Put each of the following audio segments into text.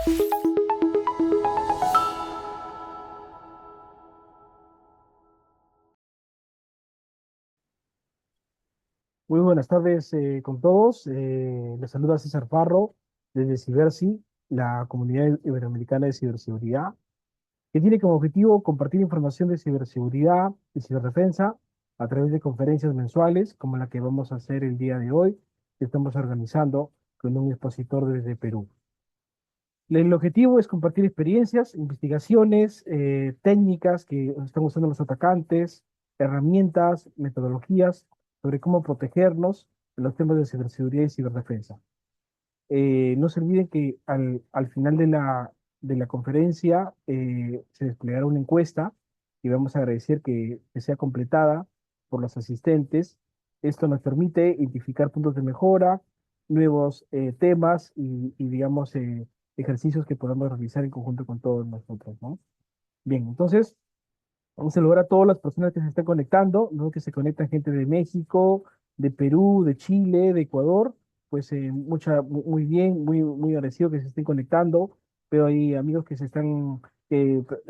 Muy buenas tardes con todos. Les saluda César Parro desde Cibersi, la comunidad iberoamericana de ciberseguridad, que tiene como objetivo compartir información de ciberseguridad y ciberdefensa a través de conferencias mensuales, como la que vamos a hacer el día de hoy, que estamos organizando con un expositor desde Perú. El objetivo es compartir experiencias, investigaciones, técnicas que están usando los atacantes, herramientas, metodologías sobre cómo protegernos en los temas de ciberseguridad y ciberdefensa. No se olviden que al final de la conferencia se desplegará una encuesta y vamos a agradecer que sea completada por los asistentes. Esto nos permite identificar puntos de mejora, nuevos temas y digamos, ejercicios que podamos realizar en conjunto con todos nosotros, ¿no? Bien, entonces, vamos a saludar a todas las personas que se están conectando, ¿no? Que se conectan gente de México, de Perú, de Chile, de Ecuador, pues muy bien, muy agradecido que se estén conectando, pero hay amigos que se están,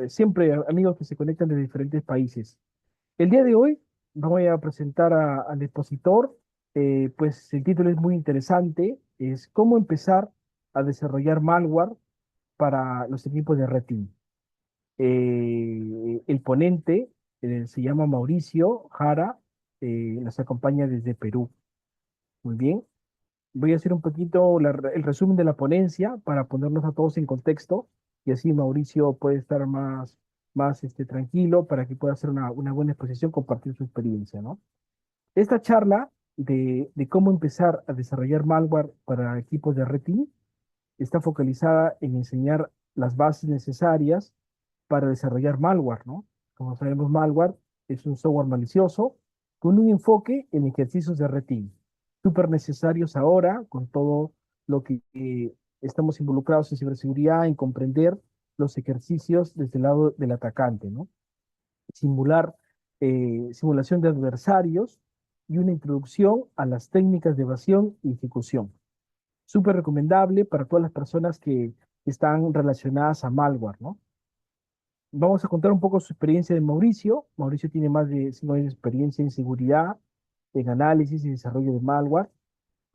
siempre amigos que se conectan de diferentes países. El día de hoy vamos a presentar al expositor, pues el título es muy interesante, es cómo empezar a desarrollar malware para los equipos de Red Team. El ponente se llama Mauricio Jara, nos acompaña desde Perú. Muy bien. Voy a hacer un poquito el resumen de la ponencia para ponernos a todos en contexto y así Mauricio puede estar más tranquilo para que pueda hacer una buena exposición, compartir su experiencia, ¿no? Esta charla de cómo empezar a desarrollar malware para equipos de Red Team está focalizada en enseñar las bases necesarias para desarrollar malware, ¿no? Como sabemos, malware es un software malicioso con un enfoque en ejercicios de red team, súper necesarios ahora con todo lo que estamos involucrados en ciberseguridad, en comprender los ejercicios desde el lado del atacante, ¿no? Simular, simulación de adversarios y una introducción a las técnicas de evasión y ejecución. Súper recomendable para todas las personas que están relacionadas a malware, ¿no? Vamos a contar un poco su experiencia de Mauricio. Mauricio tiene más de 5 años de experiencia en seguridad, en análisis y desarrollo de malware.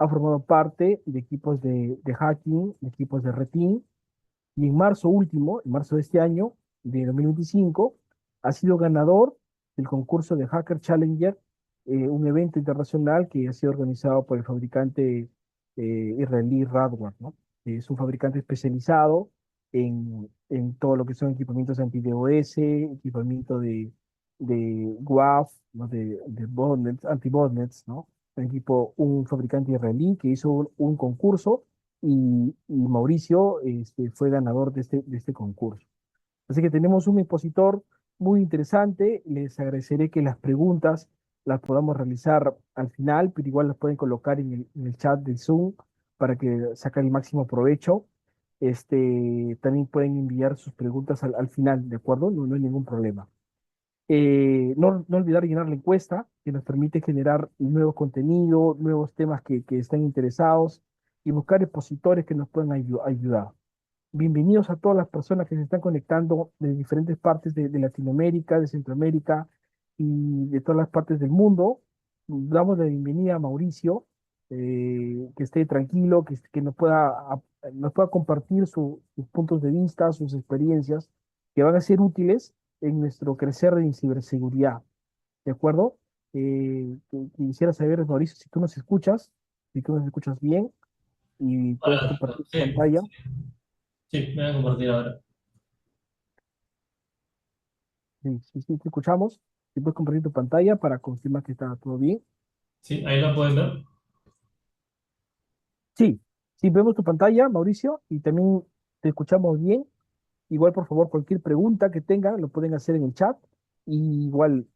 Ha formado parte de equipos de hacking, de equipos de red team, y en marzo último, en marzo de este año, de 2025, ha sido ganador del concurso de Hacker Challenger, un evento internacional que ha sido organizado por el fabricante israelí Radware, ¿no? Es un fabricante especializado en todo lo que son equipamientos anti-DOS, equipamiento de WAF, ¿no? De botnets, anti-botnets, ¿no? Un fabricante israelí que hizo un concurso y Mauricio fue ganador de este concurso. Así que tenemos un expositor muy interesante. Les agradeceré que las preguntas las podamos realizar al final, pero igual las pueden colocar en el chat del Zoom para que saquen el máximo provecho. También pueden enviar sus preguntas al final, ¿de acuerdo? No hay ningún problema. No olvidar llenar la encuesta que nos permite generar nuevo contenido, nuevos temas que estén interesados y buscar expositores que nos puedan ayudar. Bienvenidos a todas las personas que se están conectando de diferentes partes de Latinoamérica, de Centroamérica y de todas las partes del mundo. Damos la bienvenida a Mauricio, que esté tranquilo, que nos pueda compartir sus puntos de vista, sus experiencias, que van a ser útiles en nuestro crecer en ciberseguridad. ¿De acuerdo? Quisiera saber, Mauricio, si tú nos escuchas bien y puedes Hola, compartir tu sí, pantalla. sí, me voy a compartir ahora. Sí, sí, sí, te escuchamos. Si puedes compartir tu pantalla para confirmar que está todo bien. Sí, ahí lo pueden ver. Sí, sí, vemos tu pantalla, Mauricio, y también te escuchamos bien. Igual, por favor, cualquier pregunta que tengan, lo pueden hacer en el chat. Y igual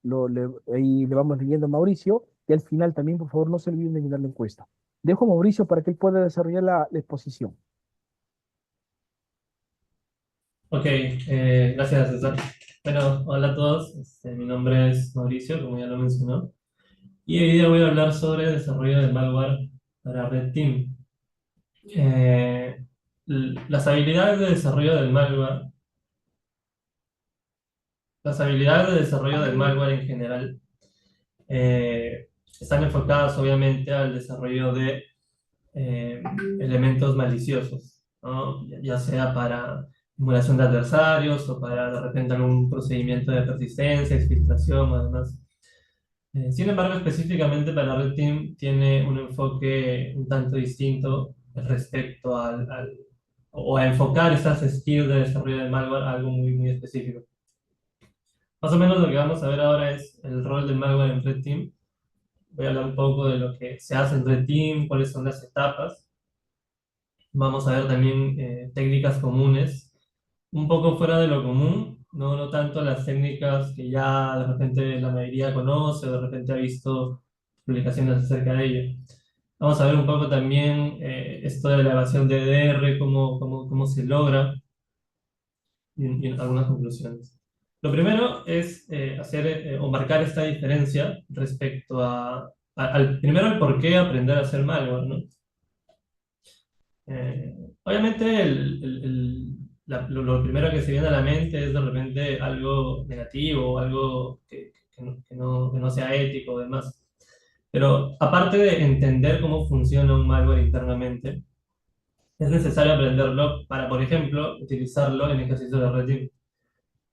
ahí le vamos leyendo a Mauricio. Y al final también, por favor, no se olviden de llenar la encuesta. Dejo a Mauricio para que él pueda desarrollar la exposición. Ok, gracias, César. Bueno, hola a todos. Mi nombre es Mauricio, como ya lo mencionó. Y hoy día voy a hablar sobre desarrollo de malware para Red Team. las habilidades de desarrollo del malware, las habilidades de desarrollo del malware en general están enfocadas obviamente al desarrollo de eh, elementos maliciosos, ¿no? Ya sea para emulación de adversarios o para de repente algún procedimiento de persistencia, exfiltración o demás. Sin embargo, específicamente para Red Team tiene un enfoque un tanto distinto respecto o a enfocar estas skills de desarrollo de malware a algo muy, muy específico. Más o menos lo que vamos a ver ahora es el rol del malware en Red Team. Voy a hablar un poco de lo que se hace en Red Team, cuáles son las etapas. Vamos a ver también técnicas comunes, un poco fuera de lo común, no tanto las técnicas que ya de repente la mayoría conoce o de repente ha visto publicaciones acerca de ello. Vamos a ver un poco también esto de la evasión de DDR, cómo se logra y algunas conclusiones. Lo primero es hacer o marcar esta diferencia respecto al primero el por qué aprender a hacer malware, ¿no? Obviamente, lo primero que se viene a la mente es de repente algo negativo, algo que no sea ético o demás. Pero aparte de entender cómo funciona un malware internamente, es necesario aprenderlo para, por ejemplo, utilizarlo en ejercicios de red team,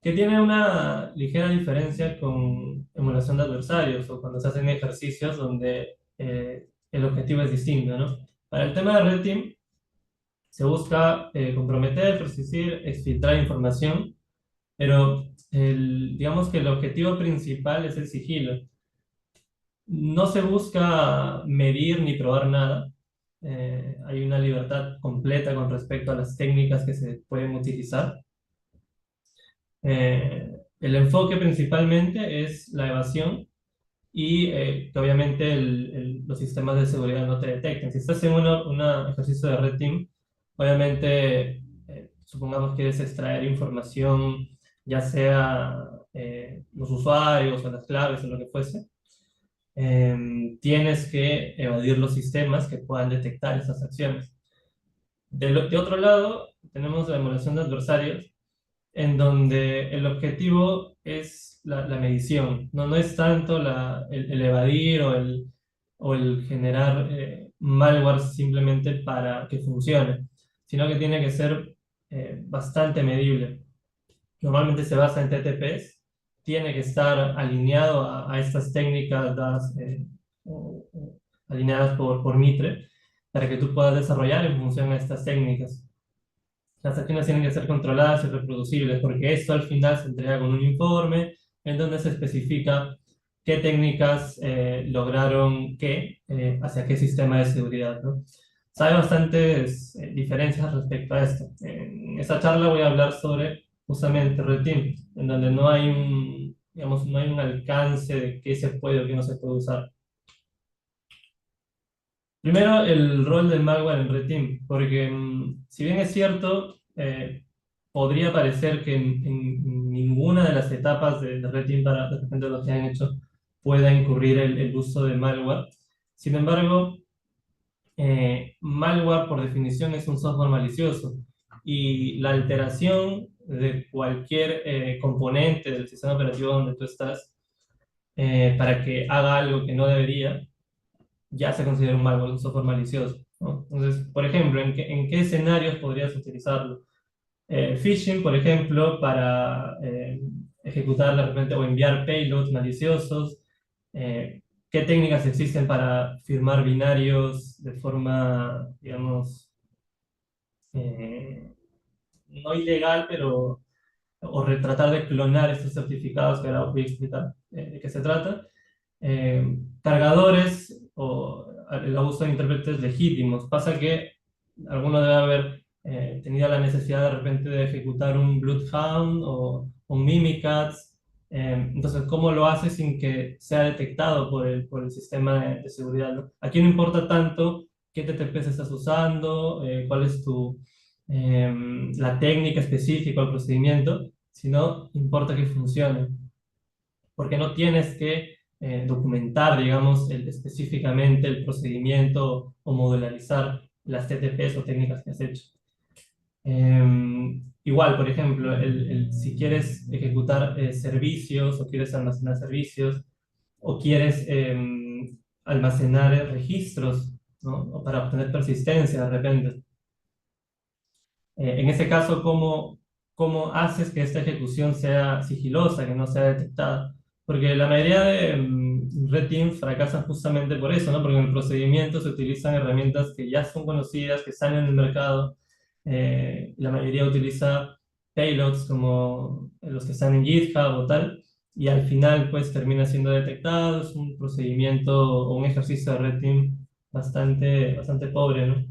que tiene una ligera diferencia con emulación de adversarios o cuando se hacen ejercicios donde el objetivo es distinto, ¿no? Para el tema de red team, se busca comprometer, persistir, exfiltrar información, pero digamos que el objetivo principal es el sigilo. No se busca medir ni probar nada. Hay una libertad completa con respecto a las técnicas que se pueden utilizar. El enfoque principalmente es la evasión y que obviamente los sistemas de seguridad no te detecten. Si estás en un ejercicio de red team, obviamente, supongamos que quieres extraer información, ya sea los usuarios o las claves o lo que fuese, tienes que evadir los sistemas que puedan detectar esas acciones. De otro lado, tenemos la emulación de adversarios, en donde el objetivo es la medición, no es tanto el evadir o el generar malware simplemente para que funcione, sino que tiene que ser bastante medible. Normalmente se basa en TTPs, tiene que estar alineado a estas técnicas alineadas por Mitre para que tú puedas desarrollar en función a estas técnicas. Las acciones tienen que ser controladas y reproducibles, porque esto al final se entrega con un informe en donde se especifica qué técnicas lograron qué, hacia qué sistema de seguridad, ¿no? Hay bastantes diferencias respecto a esto. En esta charla voy a hablar sobre justamente Red Team, en donde no hay digamos, no hay un alcance de qué se puede o qué no se puede usar. Primero, el rol del malware en Red Team, porque si bien es cierto, podría parecer que en ninguna de las etapas de Red Team para de repente lo que han hecho pueda incurrir el uso de malware. Sin embargo, malware por definición es un software malicioso y la alteración de cualquier componente del sistema operativo donde tú estás para que haga algo que no debería ya se considera un malware, un software malicioso, ¿no? Entonces, por ejemplo, en qué escenarios podrías utilizarlo? Phishing, por ejemplo, para ejecutar de repente o enviar payloads maliciosos. ¿Qué técnicas existen para firmar binarios de forma, digamos, eh, no ilegal, pero o tratar de clonar estos certificados que ahora voy a explicar de qué se trata? Cargadores o el abuso de intérpretes legítimos. Pasa que alguno debe haber tenido la necesidad de repente de ejecutar un Bloodhound o un Mimikatz. Entonces, ¿cómo lo hace sin que sea detectado por el sistema de seguridad, ¿no? Aquí no importa tanto qué TTPs estás usando, cuál es la técnica específica o el procedimiento, sino importa que funcione, porque no tienes que documentar, digamos, específicamente el procedimiento o modularizar las TTPs o técnicas que has hecho. Igual, por ejemplo, si quieres ejecutar servicios o quieres almacenar servicios o quieres almacenar registros, ¿no? O para obtener persistencia de repente. En ese caso, ¿cómo haces que esta ejecución sea sigilosa, que no sea detectada? Porque la mayoría de Red Team fracasan justamente por eso, ¿no? Porque en el procedimiento se utilizan herramientas que ya son conocidas, que están en el mercado. La mayoría utiliza payloads como los que están en GitHub o tal, y al final pues termina siendo detectado. Es un procedimiento o un ejercicio de Red Team bastante pobre, ¿no?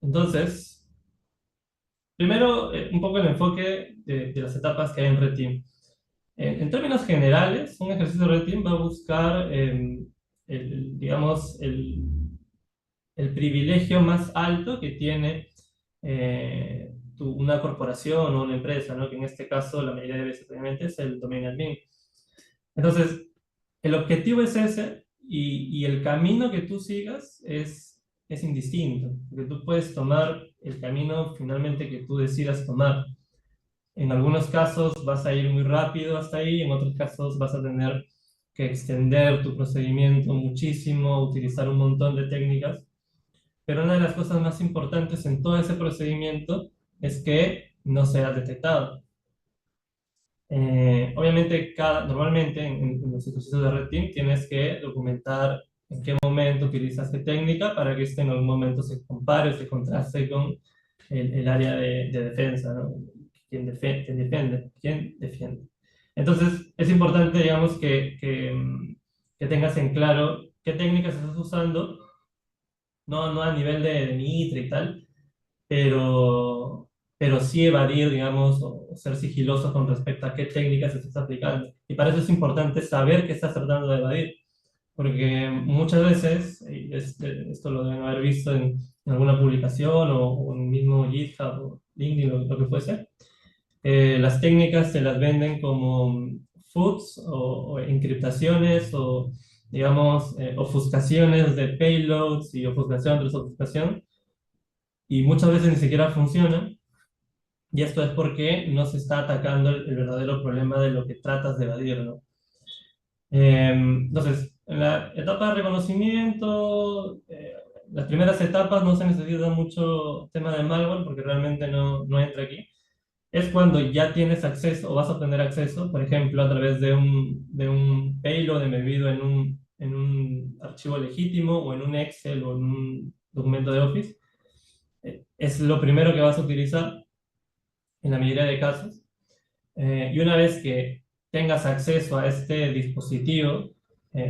Entonces, primero, un poco el enfoque de las etapas que hay en Red Team. En términos generales, un ejercicio de Red Team va a buscar, digamos, el privilegio más alto que tiene una corporación o una empresa, ¿no? Que en este caso, la mayoría de veces, obviamente, es el domain admin. Entonces, el objetivo es ese y el camino que tú sigas es indistinto, porque tú puedes tomar el camino finalmente que tú decidas tomar. En algunos casos vas a ir muy rápido hasta ahí, en otros casos vas a tener que extender tu procedimiento muchísimo, utilizar un montón de técnicas, pero una de las cosas más importantes en todo ese procedimiento es que no sea detectado. Obviamente, normalmente en los ejercicios de Red Team tienes que documentar en qué momento utilizas qué técnica para que este en algún momento se compare o se contraste con el área de defensa, ¿no? ¿Quién defiende? Entonces, es importante, digamos, que tengas en claro qué técnicas estás usando, no a nivel de Mitre y tal, pero, pero sí evadir, digamos, o ser sigiloso con respecto a qué técnicas estás aplicando. Y para eso es importante saber qué estás tratando de evadir, porque muchas veces, y esto lo deben haber visto en alguna publicación o en el mismo GitHub o LinkedIn, lo que fuese, las técnicas se las venden como foods o encriptaciones o, digamos, ofuscaciones de payloads y ofuscación tras ofuscación, y muchas veces ni siquiera funcionan. Y esto es porque no se está atacando el verdadero problema de lo que tratas de evadir, ¿no? Entonces, en la etapa de reconocimiento, las primeras etapas no se necesita mucho tema de malware porque realmente no entra aquí. Es cuando ya tienes acceso o vas a obtener acceso, por ejemplo, a través de un payload embebido en un archivo legítimo o en un Excel o en un documento de Office. Es lo primero que vas a utilizar en la mayoría de casos. Y una vez que tengas acceso a este dispositivo,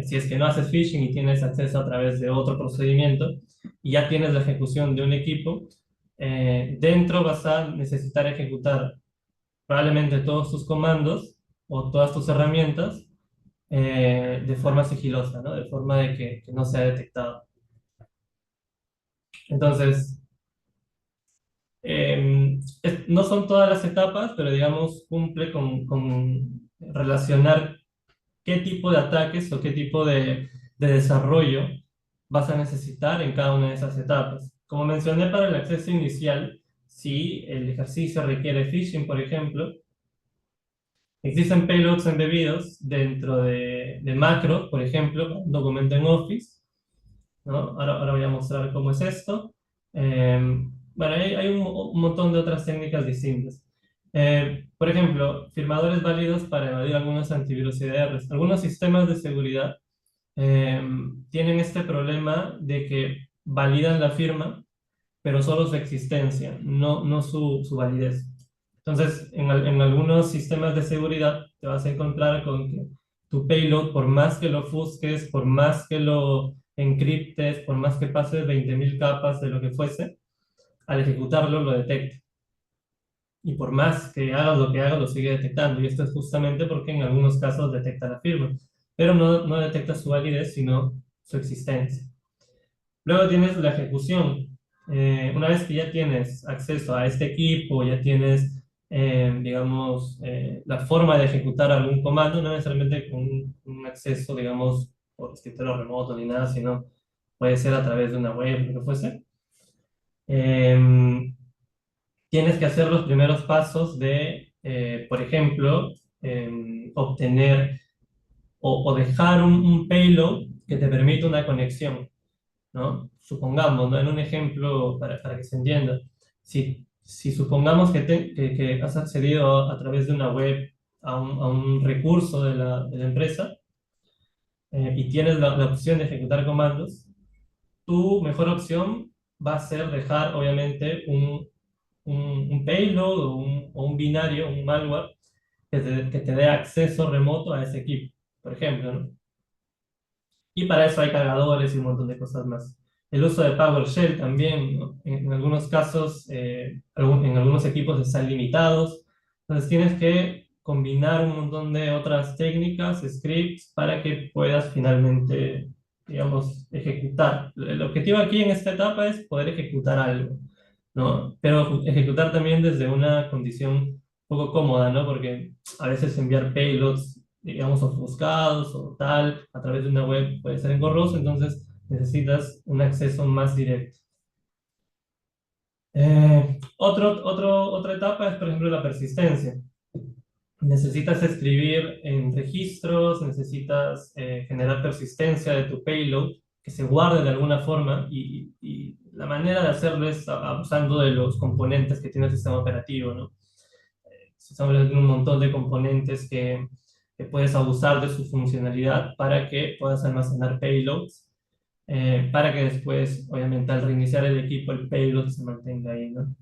si es que no haces phishing y tienes acceso a través de otro procedimiento, y ya tienes la ejecución de un equipo, dentro vas a necesitar ejecutar probablemente todos tus comandos o todas tus herramientas de forma sigilosa, ¿no? De forma de que no sea detectado. Entonces, no son todas las etapas, pero digamos, cumple con relacionar qué tipo de ataques o qué tipo de desarrollo vas a necesitar en cada una de esas etapas. Como mencioné para el acceso inicial, si el ejercicio requiere phishing, por ejemplo, existen payloads embebidos dentro de macros, por ejemplo, un documento en Office, ¿no? Ahora voy a mostrar cómo es esto. Bueno, hay un montón de otras técnicas distintas. Por ejemplo, firmadores válidos para evadir algunos antivirus y DRs. Algunos sistemas de seguridad eh, tienen este problema de que validan la firma, pero solo su existencia, no su validez. Entonces, en algunos sistemas de seguridad te vas a encontrar con que tu payload, por más que lo ofusques, por más que lo encriptes, por más que pases 20.000 capas de lo que fuese, al ejecutarlo lo detecta. Y por más que hagas lo que hagas, lo sigue detectando. Y esto es justamente porque en algunos casos detecta la firma, pero no detecta su validez, sino su existencia. Luego tienes la ejecución. Una vez que ya tienes acceso a este equipo, ya tienes, digamos, la forma de ejecutar algún comando, no necesariamente con un acceso, digamos, por escritorio remoto ni nada, sino puede ser a través de una web, lo que fuese. em, tienes que hacer los primeros pasos de, por ejemplo, obtener o dejar un payload que te permita una conexión, ¿no? Supongamos, ¿no? En un ejemplo para que se entienda, si supongamos que has accedido a través de una web a un recurso de la empresa, y tienes la opción de ejecutar comandos, tu mejor opción va a ser dejar, obviamente, un payload o un binario, un malware, que te dé acceso remoto a ese equipo, por ejemplo, ¿no? Y para eso hay cargadores y un montón de cosas más. El uso de PowerShell también, ¿no? En algunos casos, en algunos equipos están limitados. Entonces tienes que combinar un montón de otras técnicas, scripts, para que puedas finalmente, digamos, ejecutar. El objetivo aquí en esta etapa es poder ejecutar algo, ¿no? Pero ejecutar también desde una condición un poco cómoda, ¿no? Porque a veces enviar payloads, digamos, ofuscados o tal, a través de una web puede ser engorroso, entonces necesitas un acceso más directo. Otra etapa es, por ejemplo, la persistencia. Necesitas escribir en registros, necesitas generar persistencia de tu payload, que se guarde de alguna forma, y la manera de hacerlo es abusando de los componentes que tiene el sistema operativo, ¿no? Estamos hablando de un montón de componentes que puedes abusar de su funcionalidad para que puedas almacenar payloads, para que después, obviamente, al reiniciar el equipo, el payload se mantenga ahí, ¿no?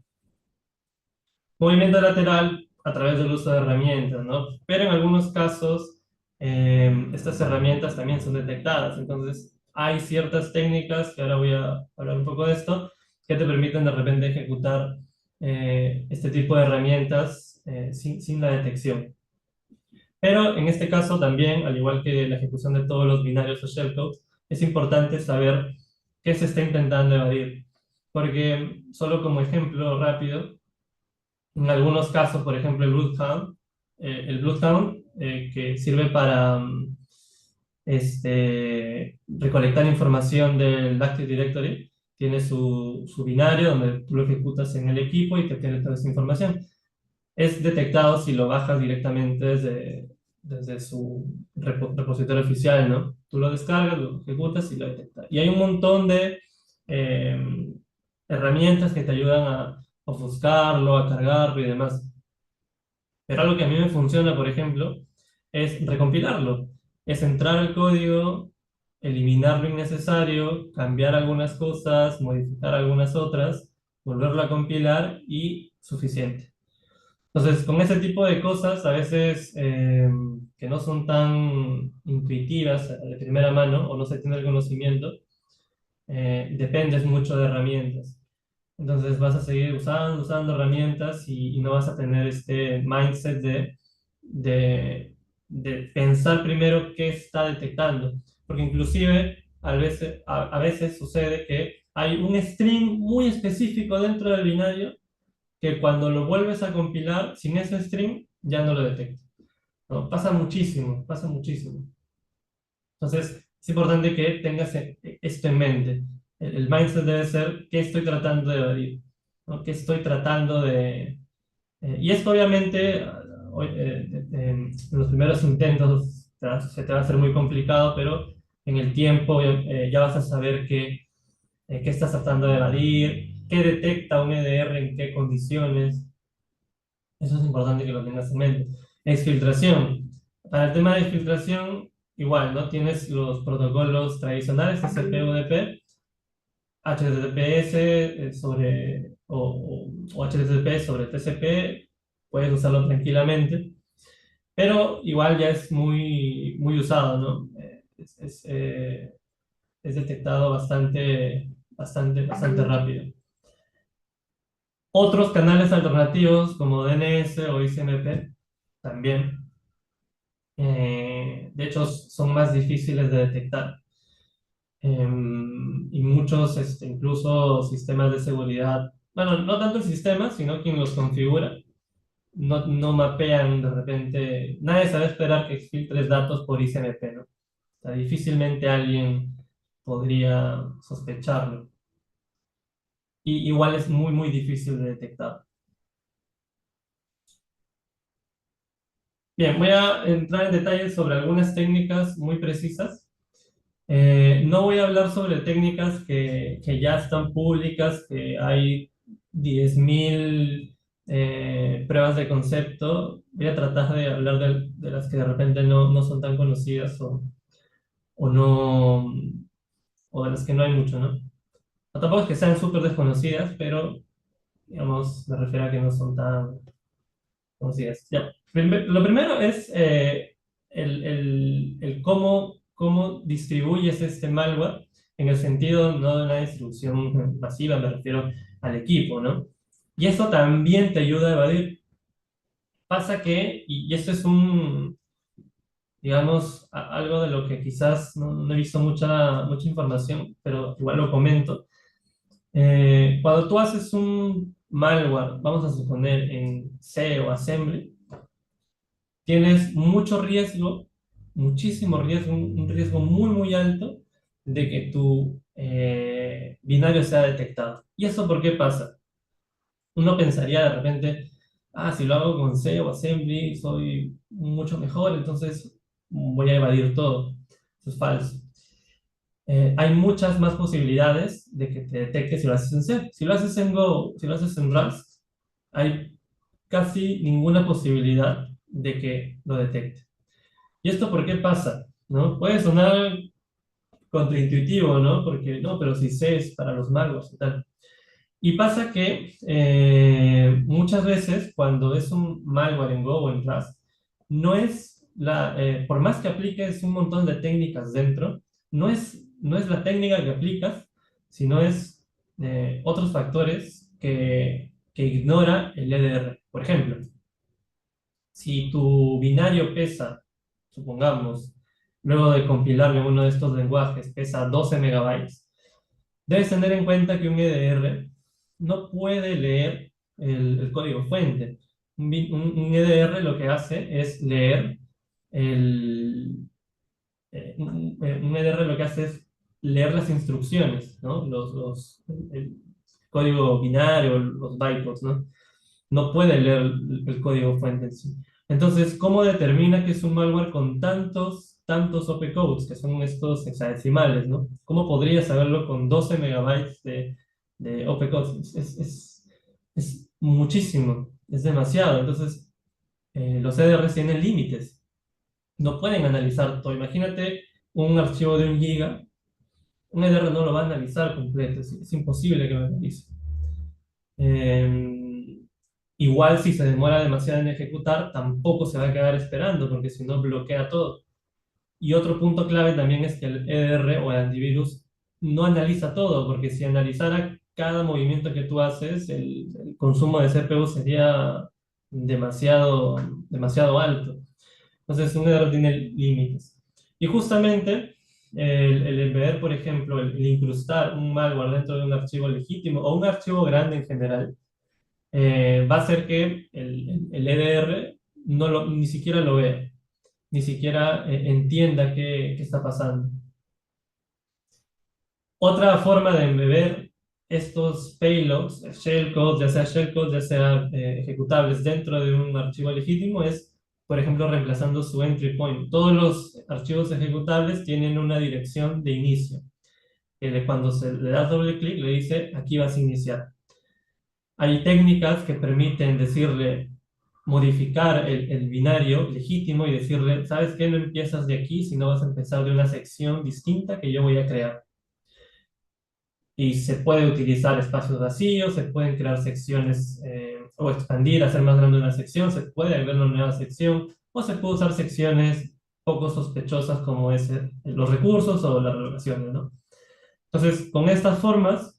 Movimiento lateral a través del uso de herramientas, ¿no? Pero en algunos casos, estas herramientas también son detectadas. Entonces, hay ciertas técnicas, que ahora voy a hablar un poco de esto, que te permiten de repente ejecutar este tipo de herramientas sin la detección. Pero en este caso también, al igual que la ejecución de todos los binarios o shellcodes, es importante saber qué se está intentando evadir. Porque, solo como ejemplo rápido, en algunos casos, por ejemplo, el Bloodhound, que sirve para recolectar información del Active Directory, tiene su binario donde tú lo ejecutas en el equipo y te obtiene toda esa información. Es detectado si lo bajas directamente desde su repositorio oficial, ¿no? Tú lo descargas, lo ejecutas y lo detecta. Y hay un montón de eh, herramientas que te ayudan a ofuscarlo, a cargarlo y demás. Pero algo que a mí me funciona, por ejemplo, es recompilarlo. Es entrar al código, eliminar lo innecesario, cambiar algunas cosas, modificar algunas otras, volverlo a compilar y suficiente. Entonces, con ese tipo de cosas, a veces que no son tan intuitivas de primera mano o no se tiene el conocimiento, dependes mucho de herramientas. Entonces vas a seguir usando herramientas y no vas a tener este mindset de pensar primero qué está detectando. Porque inclusive a veces sucede que hay un string muy específico dentro del binario que cuando lo vuelves a compilar sin ese string ya no lo detecta, ¿no? Pasa muchísimo, pasa muchísimo. Entonces, es importante que tengas esto en mente. El mindset debe ser qué estoy tratando de evadir, ¿no? ¿Qué estoy tratando de... y esto obviamente en los primeros intentos se te va a hacer muy complicado, pero en el tiempo ya vas a saber qué estás tratando de evadir, qué detecta un EDR en qué condiciones. Eso es importante que lo tengas en mente. Exfiltración. Para el tema de exfiltración, igual, ¿no? Tienes los protocolos tradicionales, TCP/UDP, HTTPS o HTTP sobre TCP, puedes usarlo tranquilamente, pero igual ya es muy usado, ¿no? Es detectado bastante rápido. Otros canales alternativos como DNS o ICMP también, de hecho, son más difíciles de detectar. Y muchos, incluso sistemas de seguridad, bueno, no tanto el sistema, sino quien los configura, no mapean de repente, nadie sabe esperar que exfiltres datos por ICMP, ¿no? O sea, difícilmente alguien podría sospecharlo. y igual es muy, muy difícil de detectar. Bien, voy a entrar en detalles sobre algunas técnicas muy precisas. No voy a hablar sobre técnicas que ya están públicas, que hay 10.000 pruebas de concepto. Voy a tratar de hablar de las que de repente no son tan conocidas o no, o de las que no hay mucho, ¿no? No, tampoco es que sean súper desconocidas, pero, digamos, me refiero a que no son tan conocidas. Ya. Lo primero es el cómo distribuyes este malware en el sentido no de una distribución masiva, me refiero al equipo, ¿no? Y eso también te ayuda a evadir. Pasa que, y esto es digamos, algo de lo que quizás no he visto mucha información, pero igual lo comento. Cuando tú haces un malware, vamos a suponer en C o Assembly, tienes mucho riesgo, muchísimo riesgo, un riesgo muy, muy alto de que tu binario sea detectado. ¿Y eso por qué pasa? Uno pensaría de repente, si lo hago con C o Assembly, soy mucho mejor, entonces voy a evadir todo. Eso es falso. Hay muchas más posibilidades de que te detecte si lo haces en C. Si lo haces en Go, si lo haces en Rust, hay casi ninguna posibilidad de que lo detecte. ¿Y esto por qué pasa? ¿No? Puede sonar contraintuitivo, ¿no? Porque no, pero si C es para los magos y tal. Y pasa que muchas veces cuando es un malware en Go o en Rust, no es por más que apliques un montón de técnicas dentro, no es la técnica que aplicas, sino es otros factores que ignora el EDR. Por ejemplo, si tu binario pesa, supongamos, luego de compilarlo en uno de estos lenguajes, pesa 12 megabytes, debes tener en cuenta que un EDR no puede leer el código fuente. Un EDR lo que hace es leer un EDR lo que hace es leer las instrucciones, ¿no? El código binario, los bytecodes, ¿no? No puede leer el código fuente en sí. Entonces, ¿cómo determina que es un malware con tantos opcodes, que son estos hexadecimales, ¿no? ¿Cómo podría saberlo con 12 megabytes de opcodes? Es muchísimo, es demasiado. Entonces, los EDRs tienen límites. No pueden analizar todo. Imagínate un archivo de 1 giga. Un EDR no lo va a analizar completo. Es imposible que lo analice. Eh, Igual si se demora demasiado en ejecutar, tampoco se va a quedar esperando, porque si no bloquea todo. Y otro punto clave también es que el EDR o el antivirus no analiza todo, porque si analizara cada movimiento que tú haces, el consumo de CPU sería demasiado, demasiado alto. Entonces, un EDR tiene límites. Y justamente el ver, por ejemplo, el incrustar un malware dentro de un archivo legítimo o un archivo grande en general, va a hacer que el EDR ni siquiera lo vea, ni siquiera entienda qué está pasando. Otra forma de embeber estos payloads, shellcode, ya sea ejecutables dentro de un archivo legítimo, es, por ejemplo, reemplazando su entry point. Todos los archivos ejecutables tienen una dirección de inicio, que cuando se le da doble clic le dice, aquí vas a iniciar. Hay técnicas que permiten decirle, modificar el binario legítimo y decirle, ¿sabes qué? No empiezas de aquí, sino vas a empezar de una sección distinta que yo voy a crear. Y se puede utilizar espacios vacíos, se pueden crear secciones o expandir, hacer más grande una sección, se puede agregar una nueva sección o se puede usar secciones poco sospechosas como es los recursos o las relaciones, ¿no? Entonces, con estas formas,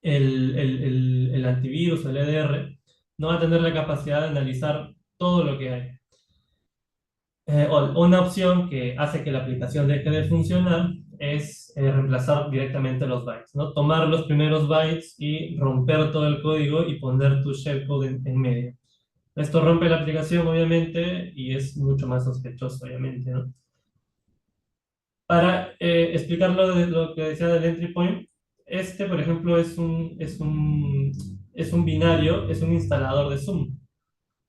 el antivirus o el EDR no va a tener la capacidad de analizar todo lo que hay. Una opción que hace que la aplicación deje de funcionar es reemplazar directamente los bytes, ¿no? Tomar los primeros bytes y romper todo el código y poner tu shellcode en medio. Esto rompe la aplicación, obviamente, y es mucho más sospechoso, obviamente, ¿no? Para explicar lo que decía del entry point, este, por ejemplo, es un binario, es un instalador de Zoom,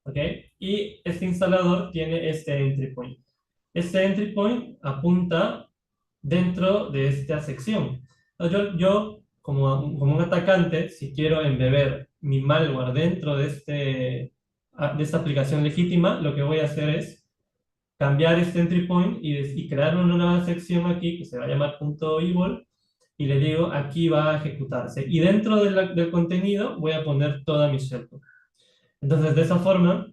¿ok? Y este instalador tiene este entry point. Este entry point apunta dentro de esta sección. Entonces, yo como un atacante, si quiero embeber mi malware dentro de, de esta aplicación legítima, lo que voy a hacer es cambiar este entry point y crear una nueva sección aquí que se va a llamar .evil y le digo aquí va a ejecutarse. Y dentro del contenido voy a poner toda mi shellcode. Entonces, de esa forma,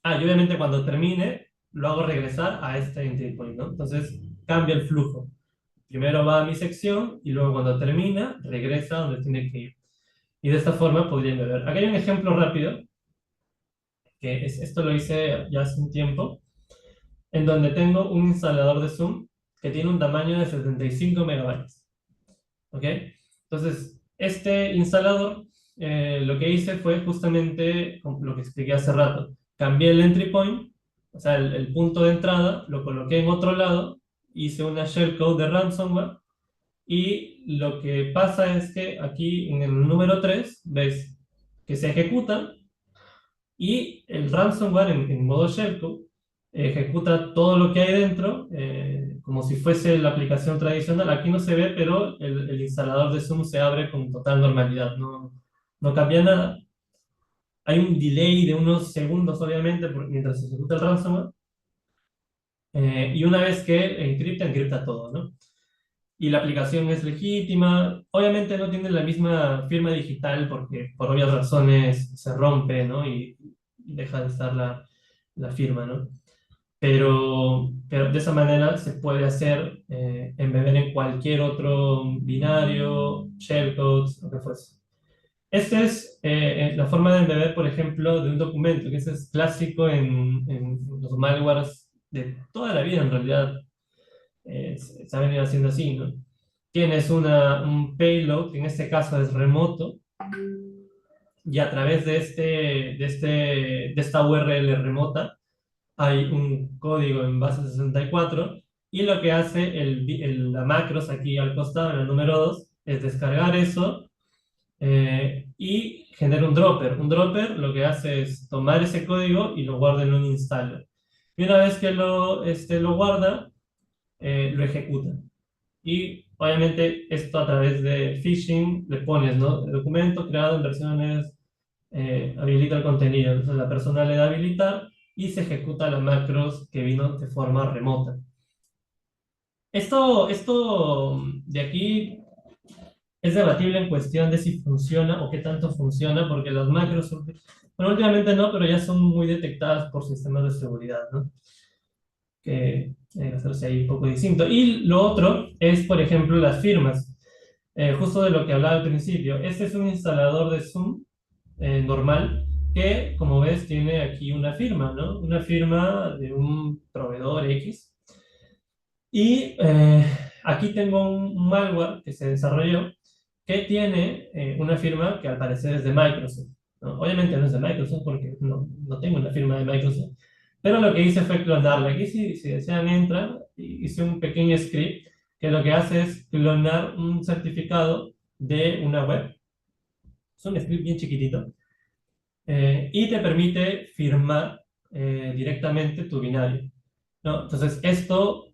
y obviamente cuando termine, lo hago regresar a este entry point, ¿no? Entonces, cambia el flujo. Primero va a mi sección y luego cuando termina, regresa donde tiene que ir. Y de esta forma podrían ver. Acá hay un ejemplo rápido, esto lo hice ya hace un tiempo, en donde tengo un instalador de Zoom que tiene un tamaño de 75 megabytes. ¿Ok? Entonces, este instalador, lo que hice fue justamente lo que expliqué hace rato. Cambié el entry point, o sea, el punto de entrada, lo coloqué en otro lado, hice una shellcode de ransomware y lo que pasa es que aquí en el número 3 ves que se ejecuta y el ransomware en modo shellcode ejecuta todo lo que hay dentro como si fuese la aplicación tradicional. Aquí no se ve, pero el instalador de Zoom se abre con total normalidad. No cambia nada. Hay un delay de unos segundos, obviamente, mientras se ejecuta el ransomware. Y una vez que encripta, encripta todo, ¿no? Y la aplicación es legítima. Obviamente no tiene la misma firma digital porque por obvias razones se rompe, ¿no? Y deja de estar la firma, ¿no? Pero de esa manera se puede hacer embeber en cualquier otro binario, shellcodes, lo que fuese. Esta es la forma de embeber, por ejemplo, de un documento, que ese es clásico en los malwares de toda la vida, en realidad. Se ha venido haciendo así, ¿no? Tienes un payload, que en este caso es remoto, y a través de esta URL remota hay un código en base 64 y lo que hace la macros aquí al costado, en el número 2 es descargar eso y genera un dropper. Un dropper lo que hace es tomar ese código y lo guarda en un installer. Y una vez que lo guarda, lo ejecuta. Y obviamente esto a través de phishing le pones, ¿no? El documento creado en versiones, habilita el contenido. Entonces la persona le da habilitar y se ejecuta la macros que vino de forma remota. Esto de aquí es debatible en cuestión de si funciona o qué tanto funciona, porque las macros, bueno, últimamente no, pero ya son muy detectadas por sistemas de seguridad, ¿no? Que hacerse ahí un poco distinto. Y lo otro es, por ejemplo, las firmas. Justo de lo que hablaba al principio. Este es un instalador de Zoom normal que, como ves, tiene aquí una firma, ¿no? Una firma de un proveedor X. Y aquí tengo un malware que se desarrolló que tiene una firma que al parecer es de Microsoft, ¿no? Obviamente no es de Microsoft porque no tengo una firma de Microsoft, pero lo que hice fue clonarla. Aquí si desean entran, hice un pequeño script que lo que hace es clonar un certificado de una web. Es un script bien chiquitito y te permite firmar directamente tu binario, ¿no? Entonces, esto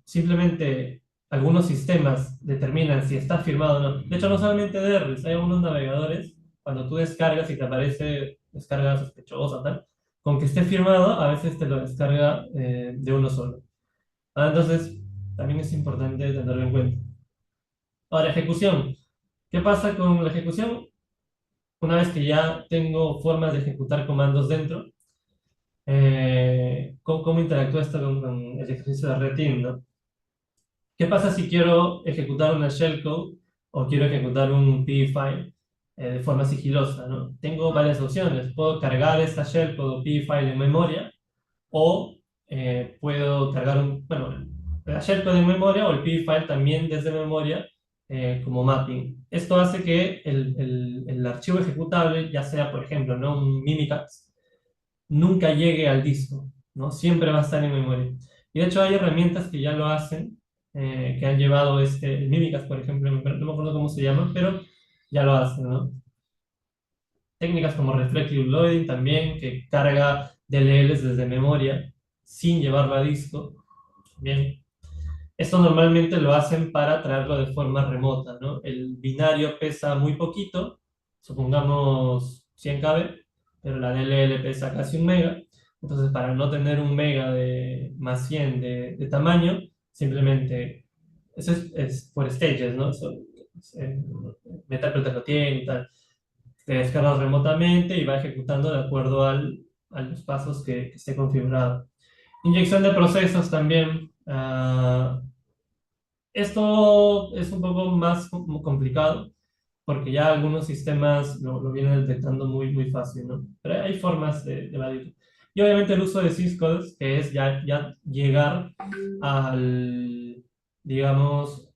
simplemente algunos sistemas determinan si está firmado o no. De hecho, no solamente DRs, hay algunos navegadores, cuando tú descargas y te aparece descarga sospechosa, tal, con que esté firmado, a veces te lo descarga de uno solo. Entonces, también es importante tenerlo en cuenta. Ahora, ejecución. ¿Qué pasa con la ejecución? Una vez que ya tengo formas de ejecutar comandos dentro, ¿cómo interactúa esto con el ejercicio de Red Team, ¿no? ¿Qué pasa si quiero ejecutar una shellcode o quiero ejecutar un PE file de forma sigilosa, ¿no? Tengo varias opciones. Puedo cargar esta shellcode o PE file en memoria o puedo cargar bueno, la shellcode en memoria o el PE file también desde memoria como mapping. Esto hace que el archivo ejecutable, ya sea, por ejemplo, ¿no? Un Mimikatz, nunca llegue al disco, ¿no? Siempre va a estar en memoria. Y de hecho hay herramientas que ya lo hacen que han llevado el Mimikatz, por ejemplo, no me acuerdo cómo se llama, pero ya lo hacen, ¿no? Técnicas como Reflective Loading también, que carga DLLs desde memoria sin llevarlo a disco. Bien. Esto normalmente lo hacen para traerlo de forma remota, ¿no? El binario pesa muy poquito, supongamos 100 KB, pero la DLL pesa casi un mega. Entonces, para no tener un mega de más 100 de tamaño, simplemente, eso es por stages, ¿no? Metal lo tiene y tal. Te descargas remotamente y va ejecutando de acuerdo a los pasos que esté configurado. Inyección de procesos también. Esto es un poco más complicado porque ya algunos sistemas lo vienen detectando muy fácil, ¿no? Pero hay formas de evadirlo. Y obviamente el uso de syscalls, que es ya llegar al, digamos,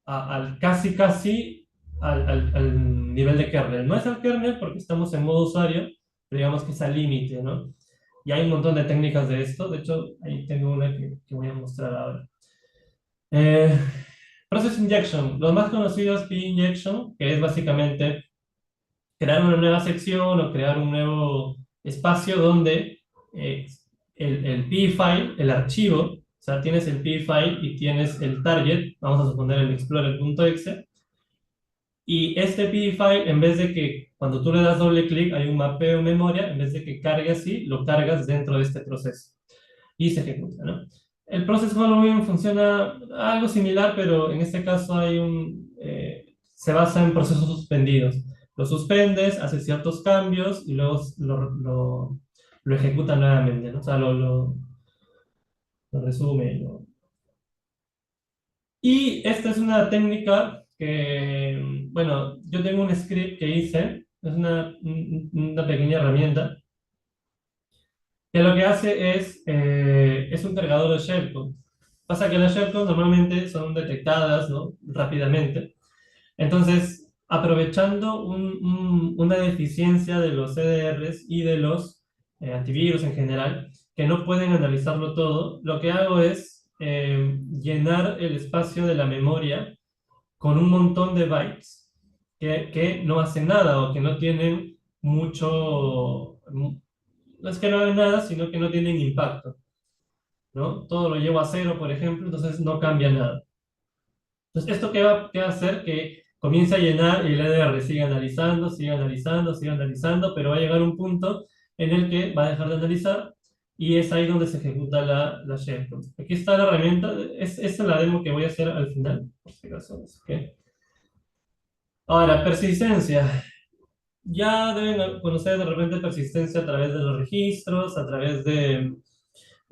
al casi al nivel de kernel. No es el kernel porque estamos en modo usuario, pero digamos que es al límite, ¿no? Y hay un montón de técnicas de esto. De hecho, ahí tengo una que voy a mostrar ahora. Eh, Process Injection. Los más conocidos P-Injection, que es básicamente crear una nueva sección o crear un nuevo espacio donde eh, el P-File, el archivo, o sea, tienes el P-File y tienes el target, vamos a suponer el explorer.exe, y este P-File, en vez de que cuando tú le das doble clic hay un mapeo en memoria, en vez de que cargue así, lo cargas dentro de este proceso y se ejecuta, ¿no? El process following funciona algo similar, pero en este caso se basa en procesos suspendidos. Lo suspendes, haces ciertos cambios y luego lo ejecuta nuevamente, ¿no? O sea, lo resume. Y esta es una técnica que, bueno, yo tengo un script que hice, es una pequeña herramienta que lo que hace es un cargador de shellcode. Pasa que las shellcodes normalmente son detectadas, ¿no? Rápidamente. Entonces, aprovechando una deficiencia de los CDRs y de los antivirus en general, que no pueden analizarlo todo, lo que hago es llenar el espacio de la memoria con un montón de bytes que no hacen nada o que no tienen mucho, no es que no hagan nada, sino que no tienen impacto, ¿no? Todo lo llevo a cero, por ejemplo, entonces no cambia nada. Entonces, ¿esto qué va a hacer? Que comience a llenar y el EDR sigue analizando, sigue analizando, sigue analizando, pero va a llegar un punto en el que va a dejar de analizar y es ahí donde se ejecuta la shellcode. Aquí está la herramienta, esa es la demo que voy a hacer al final, por si acaso, ¿ok? Ahora, persistencia. Ya deben conocer de repente persistencia a través de los registros, a través de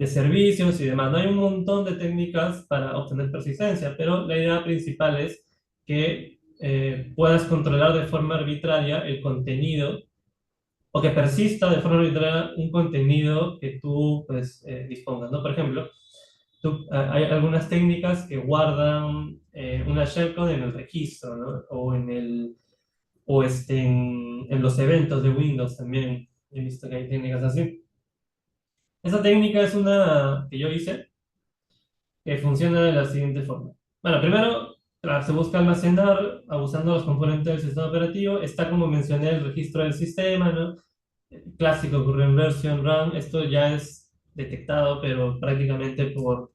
servicios y demás. No hay un montón de técnicas para obtener persistencia, pero la idea principal es que puedas controlar de forma arbitraria el contenido o que persista de forma arbitraria un contenido que tú pues, dispongas, ¿no? Por ejemplo, hay algunas técnicas que guardan una shellcode en el registro, ¿no? En los eventos de Windows también he visto que hay técnicas así. Esa técnica es una que yo hice que funciona de la siguiente forma. Bueno, primero se busca almacenar abusando de los componentes del sistema operativo. Está como mencioné el registro del sistema, ¿no? El clásico current version RAM. Esto ya es detectado, pero prácticamente por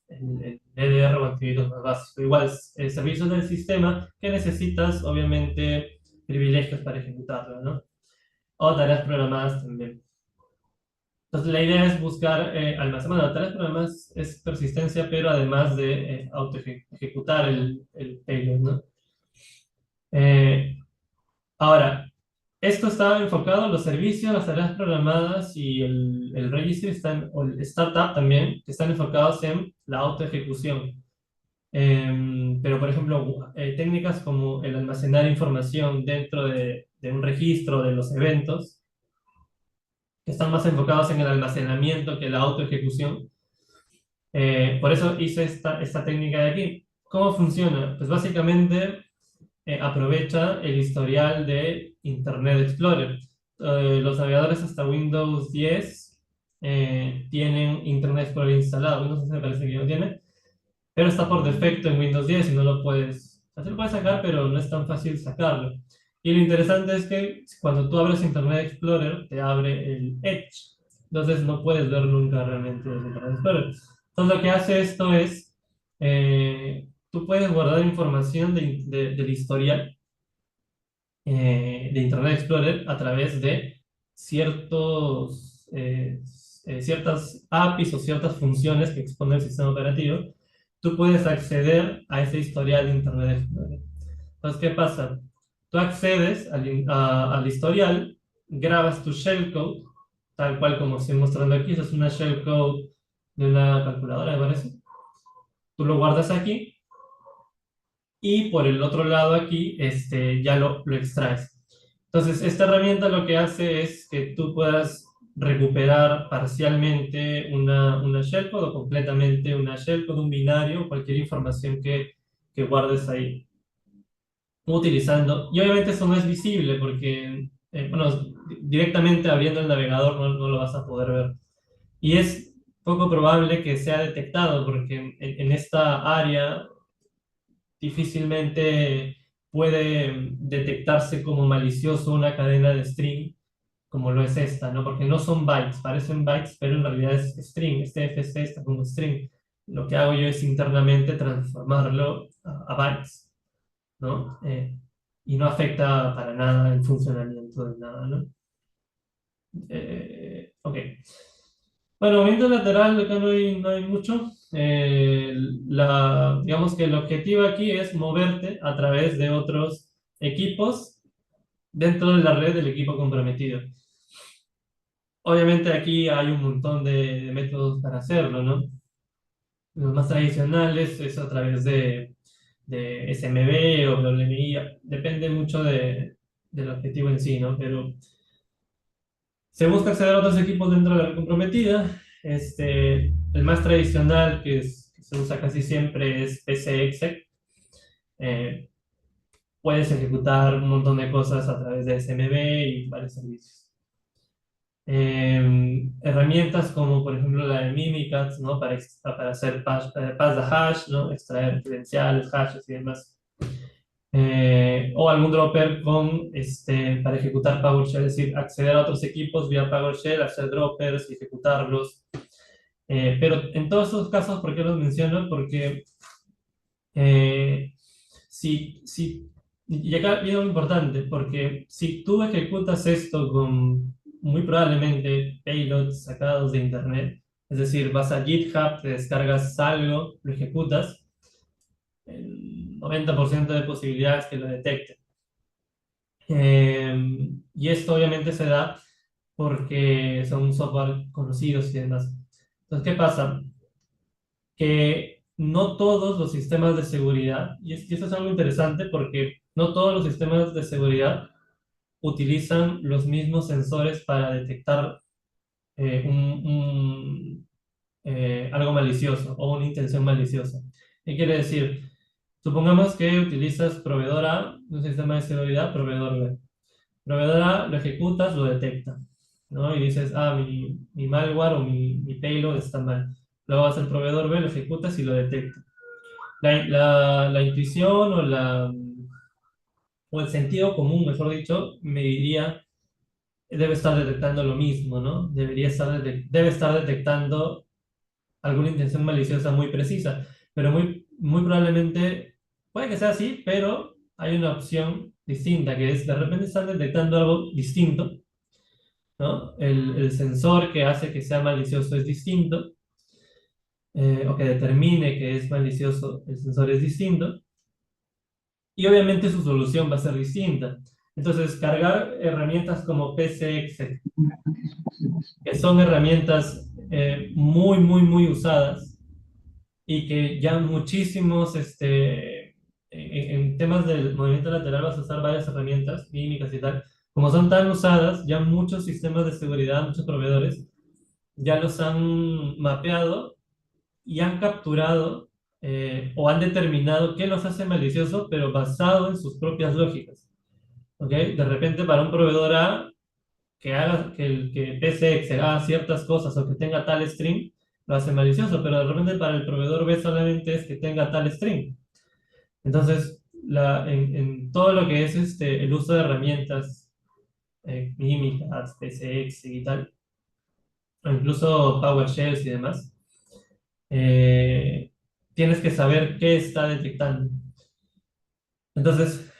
el EDR o antivirus más básico. Igual, servicios del sistema que necesitas, obviamente, privilegios para ejecutarlo, ¿no? O tareas programadas también. Entonces, la idea es buscar almacenar. Bueno, tareas programadas es persistencia, pero además de auto-ejecutar el payload, ¿no? Eh, Ahora, esto está enfocado en los servicios, las tareas programadas y el registry o el startup también, que están enfocados en la autoejecución. Pero, por ejemplo, técnicas como el almacenar información dentro de un registro de los eventos, que están más enfocados en el almacenamiento que la autoejecución. Por eso hice esta técnica de aquí. ¿Cómo funciona? Pues básicamente aprovecha el historial de Internet Explorer. Los navegadores hasta Windows 10 tienen Internet Explorer instalado. Windows 11 me parece que no tiene. pero está por defecto en Windows 10 y no lo puedes, o sea, sí lo puedes sacar, pero no es tan fácil sacarlo. Y lo interesante es que cuando tú abres Internet Explorer, te abre el Edge. Entonces no puedes ver nunca realmente el Internet Explorer. Entonces lo que hace esto es, tú puedes guardar información del historial de Internet Explorer a través de ciertas APIs o ciertas funciones que expone el sistema operativo. Tú puedes acceder a ese historial de Internet Explorer. Entonces, ¿qué pasa? Tú accedes al historial, grabas tu shellcode, tal cual como estoy mostrando aquí. Eso es una shellcode de una calculadora, me parece. Tú lo guardas aquí y por el otro lado aquí ya lo extraes. Entonces, esta herramienta lo que hace es que tú puedas recuperar parcialmente una shellcode o completamente una shellcode, un binario, cualquier información que guardes ahí utilizando. Y obviamente eso no es visible porque, bueno, directamente abriendo el navegador no lo vas a poder ver. Y es poco probable que sea detectado porque en esta área difícilmente puede detectarse como malicioso una cadena de string como lo es esta, ¿no? Porque no son bytes, parecen bytes, pero en realidad es string. Este FC está como string. Lo que hago yo es internamente transformarlo a bytes, ¿no? Y no afecta para nada el funcionamiento de nada, ¿no? Ok. Bueno, movimiento lateral, acá no hay mucho. Digamos que el objetivo aquí es moverte a través de otros equipos dentro de la red del equipo comprometido. Obviamente aquí hay un montón de métodos para hacerlo, ¿no? Los más tradicionales es a través de SMB o WMI, depende mucho del objetivo en sí, ¿no? Pero se busca acceder a otros equipos dentro de la red comprometida. El más tradicional que se usa casi siempre es PCExec. Eh, Puedes ejecutar un montón de cosas a través de SMB y varios servicios. Herramientas como por ejemplo la de Mimikatz, ¿no? Para hacer pass the hash, ¿no? Extraer credenciales, hashes y demás. O algún dropper para ejecutar PowerShell, es decir, acceder a otros equipos vía PowerShell, hacer droppers y ejecutarlos. Pero en todos esos casos, ¿por qué los menciono? Porque eh, y acá viene algo importante, porque si tú ejecutas esto con muy probablemente payloads sacados de internet, es decir, vas a GitHub, te descargas algo, lo ejecutas, el 90% de posibilidades que lo detecten. Y esto obviamente se da porque son software conocidos y demás. Entonces, ¿qué pasa? Que no todos los sistemas de seguridad, y eso es algo interesante porque no todos los sistemas de seguridad utilizan los mismos sensores para detectar algo malicioso o una intención maliciosa. ¿Qué quiere decir? Supongamos que utilizas proveedor A, un sistema de seguridad, proveedor B. Proveedor A lo ejecutas, lo detecta, ¿no? Y dices, mi malware o mi payload está mal. Luego vas al proveedor B, lo ejecutas y lo detecta. La intuición o el sentido común, mejor dicho, me diría, debe estar detectando lo mismo, ¿no? Debe estar detectando alguna intención maliciosa muy precisa, pero muy probablemente, puede que sea así, pero hay una opción distinta, que es de repente están detectando algo distinto, ¿no? El sensor que hace que sea malicioso es distinto, o que determine que es malicioso, el sensor es distinto, y obviamente su solución va a ser distinta. Entonces, cargar herramientas como PCX, que son herramientas muy usadas y que ya muchísimos, en temas del movimiento lateral vas a usar varias herramientas mímicas y tal. Como son tan usadas, ya muchos sistemas de seguridad, muchos proveedores, ya los han mapeado y han capturado o han determinado qué los hace maliciosos, pero basado en sus propias lógicas. ¿Ok? De repente para un proveedor A que haga que PCX haga ciertas cosas o que tenga tal string, lo hace malicioso, pero de repente para el proveedor B solamente es que tenga tal string. Entonces, en todo lo que es el uso de herramientas, Mimikatz, PCX y tal, o incluso PowerShells y demás, eh, tienes que saber qué está detectando. Entonces,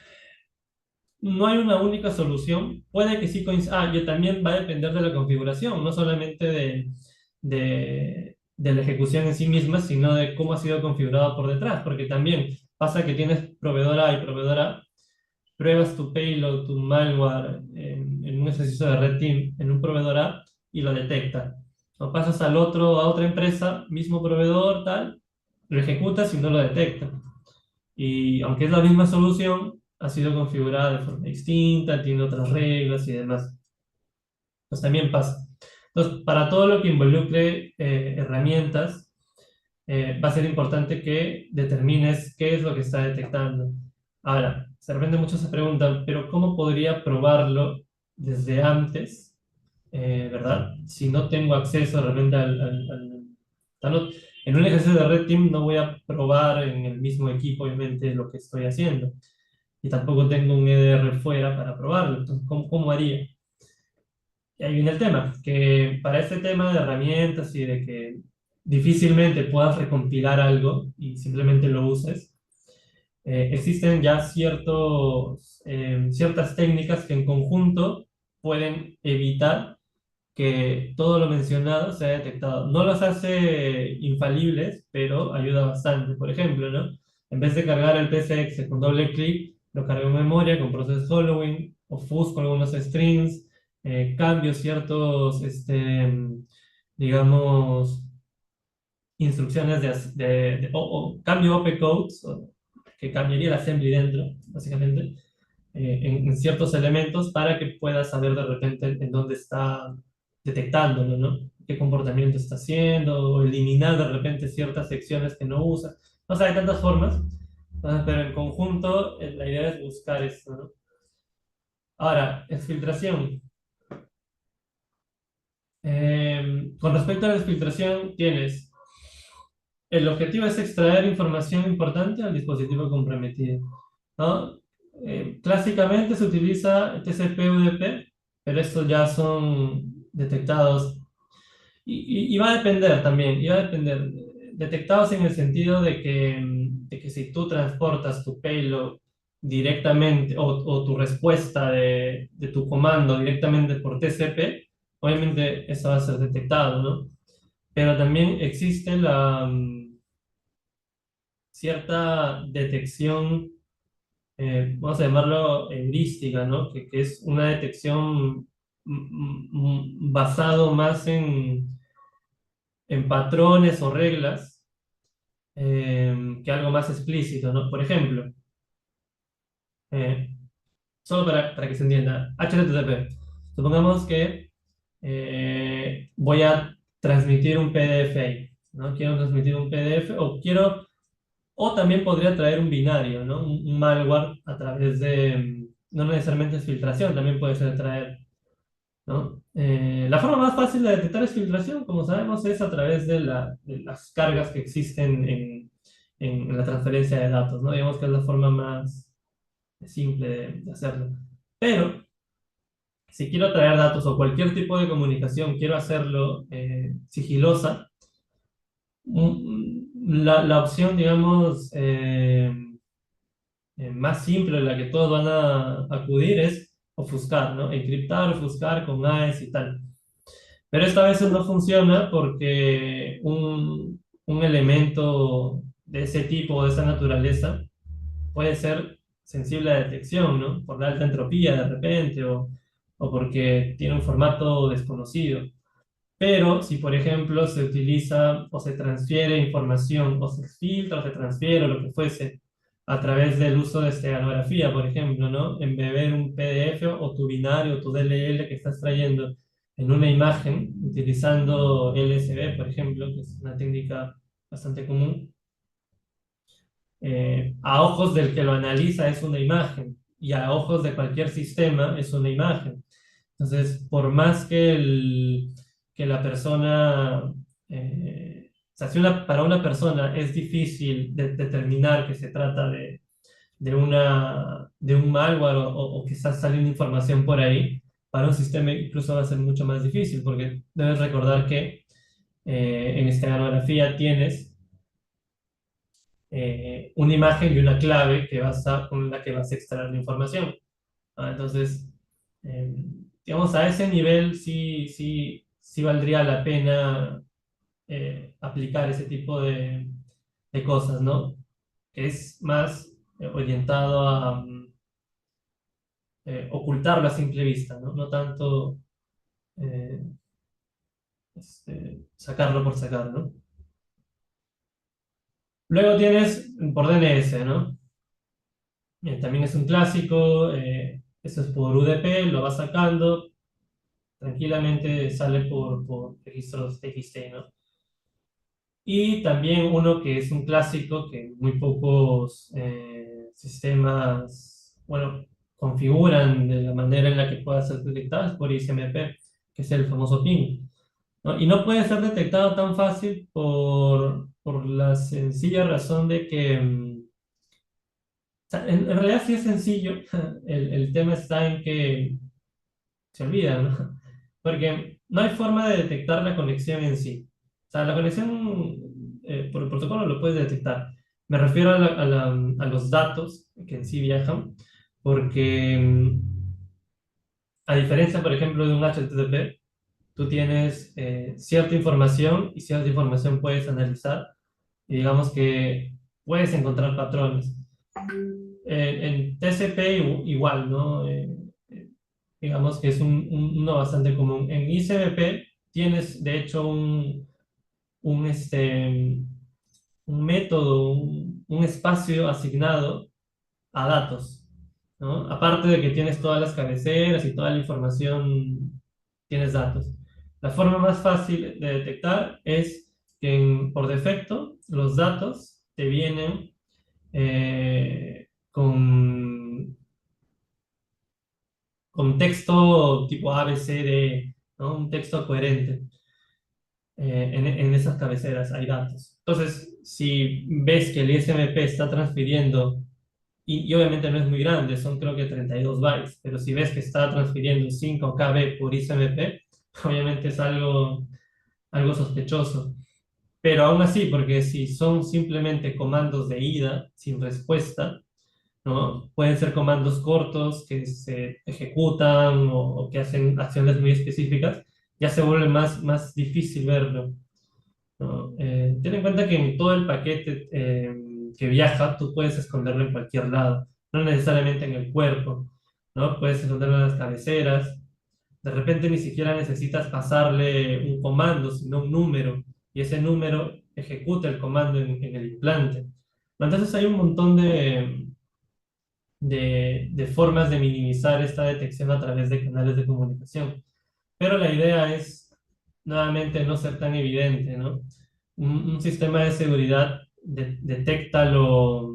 no hay una única solución. Puede que sí coincida. Ah, y también va a depender de la configuración, no solamente de la ejecución en sí misma, sino de cómo ha sido configurado por detrás, porque también pasa que tienes proveedor A y proveedor A, pruebas tu payload, tu malware en un ejercicio de red team en un proveedor A y lo detecta. O pasas al otro, a otra empresa, mismo proveedor, tal, lo ejecutas y no lo detecta. Y aunque es la misma solución, ha sido configurada de forma distinta, tiene otras reglas y demás. Pues también pasa. Entonces, para todo lo que involucre herramientas, va a ser importante que determines qué es lo que está detectando. Ahora, de repente muchos se preguntan, pero ¿cómo podría probarlo desde antes, verdad? Si no tengo acceso de repente en un ejercicio de Red Team no voy a probar en el mismo equipo, obviamente, lo que estoy haciendo. Y tampoco tengo un EDR fuera para probarlo. Entonces, ¿cómo haría? Y ahí viene el tema, que para este tema de herramientas y de que difícilmente puedas recompilar algo y simplemente lo uses, existen ya ciertas técnicas que en conjunto pueden evitar que todo lo mencionado sea detectado. No los hace infalibles, pero ayuda bastante. Por ejemplo, ¿no? En vez de cargar el PCX con doble clic, lo cargo en memoria con Process Following, ofusco algunos strings, cambio ciertos, digamos, instrucciones o cambio OP codes, que cambiaría el assembly dentro, básicamente, en ciertos elementos para que puedas saber de repente en dónde está detectándolo, ¿no? Qué comportamiento está haciendo, o eliminar de repente ciertas secciones que no usa. O sea, hay tantas formas, pero en conjunto la idea es buscar esto, ¿no? Ahora, exfiltración. Con respecto a la exfiltración, tienes el objetivo es extraer información importante al dispositivo comprometido, ¿no? Clásicamente se utiliza TCP/UDP, pero estos ya son detectados y va a depender también, y va a depender. Detectados en el sentido de que si tú transportas tu payload directamente o tu respuesta de tu comando directamente por TCP, obviamente eso va a ser detectado, ¿no? Pero también existe cierta detección, vamos a llamarlo heurística, ¿no? Que es una detección basado más en patrones o reglas que algo más explícito, ¿no? Por ejemplo, eh, solo para que se entienda, HTTP. Supongamos que voy a transmitir un PDF ahí, ¿no? Quiero transmitir un PDF o también podría traer un binario, ¿no? Un malware a través no necesariamente es filtración, también puede ser traer, ¿no? La forma más fácil de detectar es filtración, como sabemos, es a través de las cargas que existen en la transferencia de datos, ¿no? Digamos que es la forma más simple de hacerlo. Pero si quiero traer datos o cualquier tipo de comunicación, quiero hacerlo sigilosa, la opción, digamos, más simple, la que todos van a acudir, es ofuscar, ¿no? Encriptar, ofuscar con AES y tal. Pero esta vez no funciona porque un elemento de ese tipo, de esa naturaleza, puede ser sensible a detección, ¿no? Por la alta entropía de repente o porque tiene un formato desconocido. Pero si, por ejemplo, se utiliza o se transfiere información o se filtra o se transfiere o lo que fuese a través del uso de esteganografía, por ejemplo, ¿no? Embeber un PDF o tu binario o tu DLL que estás trayendo en una imagen utilizando LSB, por ejemplo, que es una técnica bastante común, a ojos del que lo analiza es una imagen y a ojos de cualquier sistema es una imagen. Entonces, por más que la persona o sea, si para una persona es difícil determinar que se trata de un malware o que está saliendo información por ahí, para un sistema incluso va a ser mucho más difícil, porque debes recordar que en esteganografía tienes una imagen y una clave con la que vas a extraer la información. ¿No? Entonces, eh, digamos, a ese nivel sí valdría la pena aplicar ese tipo de cosas, ¿no? Que es más orientado a ocultarlo a simple vista, ¿no? No tanto eh, sacarlo por sacar, ¿no? Luego tienes por DNS, ¿no? También es un clásico, eso es por UDP, lo vas sacando, tranquilamente sale por registros TXT, ¿no? Y también uno que es un clásico que muy pocos sistemas, bueno, configuran de la manera en la que pueda ser detectado es por ICMP, que es el famoso ping, ¿no? Y no puede ser detectado tan fácil por la sencilla razón de que, o sea, en realidad sí es sencillo, el tema está en que se olvida, ¿no? Porque no hay forma de detectar la conexión en sí. O sea, la conexión por el protocolo lo puedes detectar. Me refiero a los datos que en sí viajan, porque a diferencia, por ejemplo, de un HTTP, tú tienes cierta información y cierta información puedes analizar y digamos que puedes encontrar patrones. En TCP igual, ¿no? Digamos que es uno bastante común. En ICMP tienes, de hecho, un método, un espacio asignado a datos, ¿no? Aparte de que tienes todas las cabeceras y toda la información, tienes datos. La forma más fácil de detectar es que por defecto los datos te vienen con texto tipo A, B, C, D, ¿no? Un texto coherente. En esas cabeceras hay datos. Entonces, si ves que el ISMP está transfiriendo, y obviamente no es muy grande, son creo que 32 bytes, pero si ves que está transfiriendo 5 KB por ISMP, obviamente es algo sospechoso. Pero aún así, porque si son simplemente comandos de ida sin respuesta, ¿no? Pueden ser comandos cortos que se ejecutan o que hacen acciones muy específicas, ya se vuelve más difícil verlo, ¿no? Ten en cuenta que en todo el paquete que viaja, tú puedes esconderlo en cualquier lado, no necesariamente en el cuerpo, ¿no? Puedes esconderlo en las cabeceras, de repente ni siquiera necesitas pasarle un comando, sino un número, y ese número ejecuta el comando en el implante. Entonces hay un montón de formas de minimizar esta detección a través de canales de comunicación. Pero la idea es, nuevamente, no ser tan evidente, ¿no? Un sistema de seguridad detecta lo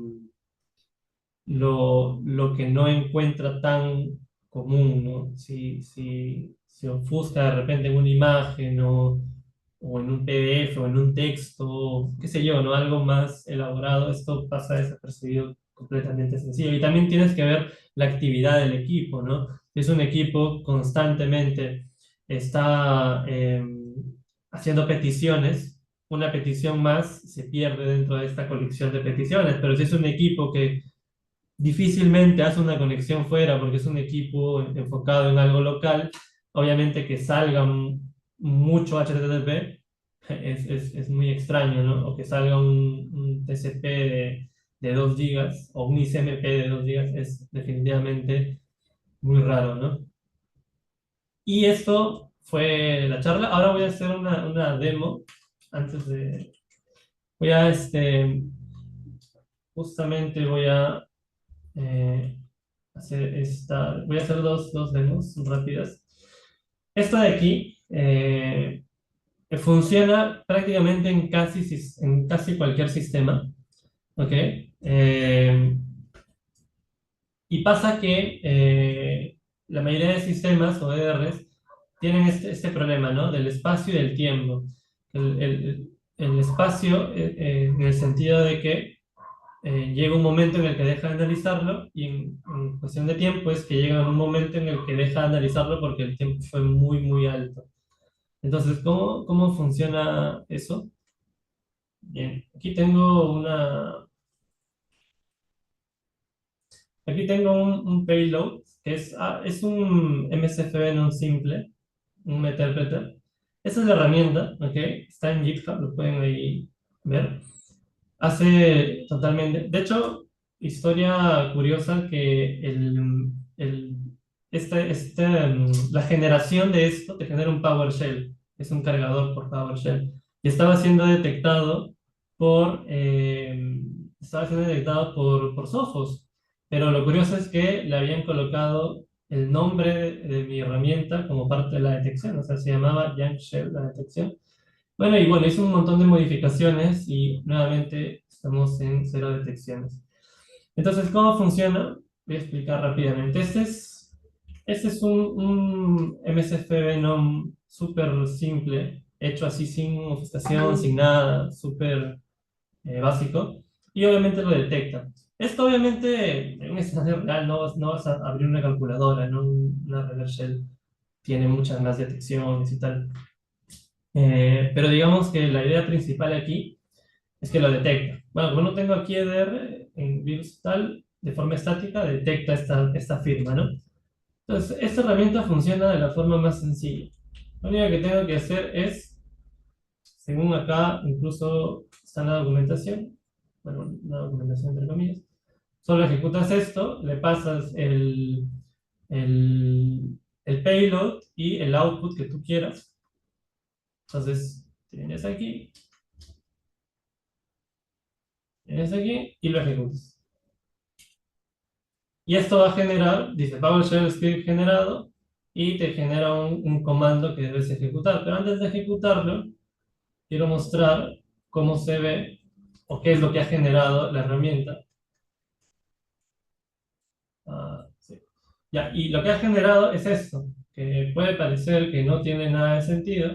que no encuentra tan común, ¿no? Si ofusca de repente en una imagen o en un PDF o en un texto, qué sé yo, ¿no? Algo más elaborado, esto pasa desapercibido completamente sencillo. Y también tienes que ver la actividad del equipo, ¿no? Si es un equipo constantemente está haciendo peticiones, una petición más se pierde dentro de esta colección de peticiones, pero si es un equipo que difícilmente hace una conexión fuera porque es un equipo enfocado en algo local, obviamente que salga mucho HTTP es muy extraño, ¿no? O que salga un TCP de 2 gigas o un ICMP de 2 gigas es definitivamente muy raro, ¿no? Y esto fue la charla. Ahora voy a hacer una demo antes de... Voy a, justamente voy a eh, voy a hacer dos demos rápidas. Esta de aquí funciona prácticamente en casi cualquier sistema, ¿ok? Y pasa que la mayoría de sistemas o ERs tienen este problema, ¿no? Del espacio y del tiempo, el espacio en el sentido de que llega un momento en el que deja de analizarlo y en cuestión de tiempo es que llega un momento en el que deja de analizarlo porque el tiempo fue muy, muy alto. Entonces, ¿cómo funciona eso? Bien, aquí tengo un payload, que es un MSFB non simple, un interpreter. Esa es la herramienta, ¿ok? Está en GitHub, lo pueden ahí ver. Hace totalmente. De hecho, historia curiosa que la generación de esto te genera un PowerShell. Es un cargador por PowerShell. Y estaba siendo detectado por Sophos. Pero lo curioso es que le habían colocado el nombre de mi herramienta como parte de la detección. O sea, se llamaba Young Shell, la detección. Bueno, y bueno, hice un montón de modificaciones y nuevamente estamos en cero detecciones. Entonces, ¿cómo funciona? Voy a explicar rápidamente. Este es un MSF Venom súper simple, hecho así sin ofuscación, sin nada, súper básico, y obviamente lo detecta. Esto obviamente en un escenario real no vas a abrir una calculadora, ¿no? Una reverse shell tiene muchas más detecciones y tal. Pero digamos que la idea principal aquí es que lo detecta. Bueno, como no tengo aquí EDR en virus tal, de forma estática, detecta esta firma, ¿no? Entonces, esta herramienta funciona de la forma más sencilla. Lo único que tengo que hacer es, según acá, incluso está en la documentación, bueno, la documentación entre comillas, solo ejecutas esto, le pasas el, el payload y el output que tú quieras. Entonces, tienes aquí y lo ejecutas. Y esto va a generar, dice PowerShell script generado, y te genera un comando que debes ejecutar. Pero antes de ejecutarlo, quiero mostrar cómo se ve o qué es lo que ha generado la herramienta. Sí. Ya, y lo que ha generado es esto, que puede parecer que no tiene nada de sentido,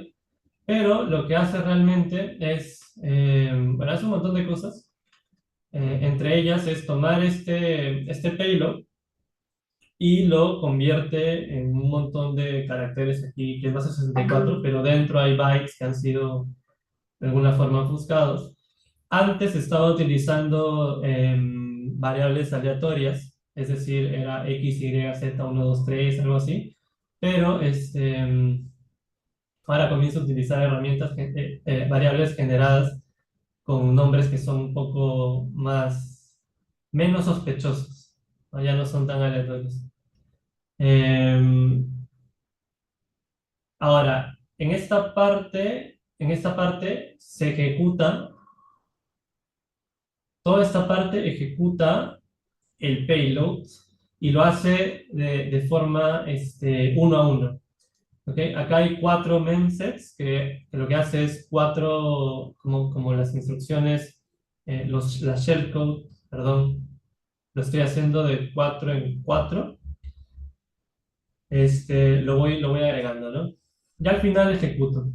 pero lo que hace realmente es, bueno, hace un montón de cosas. Entre ellas es tomar este payload y lo convierte en un montón de caracteres aquí, que es base 64, pero dentro hay bytes que han sido de alguna forma ofuscados. Antes estaba utilizando variables aleatorias, es decir, era X, Y, Z, 1, 2, 3, algo así, pero ahora comienzo a utilizar variables generadas con nombres que son un poco menos sospechosos, ¿no? Ya no son tan aleatorios. Em, Ahora, en esta parte se ejecuta, toda esta parte ejecuta el payload y lo hace de forma uno a uno. ¿Ok? Acá hay 4 memsets que lo que hace es como las instrucciones, la shellcode, perdón, lo estoy haciendo de 4 en 4. Lo voy agregando, ¿no? Ya al final ejecuto.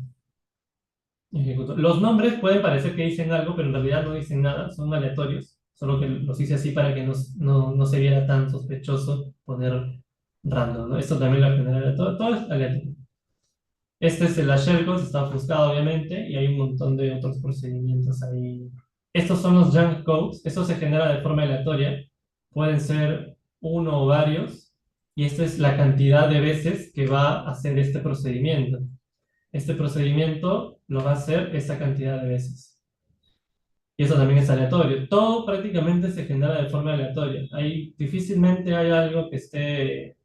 Los nombres pueden parecer que dicen algo, pero en realidad no dicen nada, son aleatorios, solo que los hice así para que no se viera tan sospechoso poner random, ¿no? Esto también lo genera, todo es aleatorio. Este es el shellcode, está ofuscado obviamente, y hay un montón de otros procedimientos ahí. Estos son los junk codes, esto se genera de forma aleatoria, pueden ser uno o varios, y esta es la cantidad de veces que va a hacer este procedimiento. Este procedimiento lo va a hacer esa cantidad de veces. Y eso también es aleatorio. Todo prácticamente se genera de forma aleatoria. Difícilmente hay algo que esté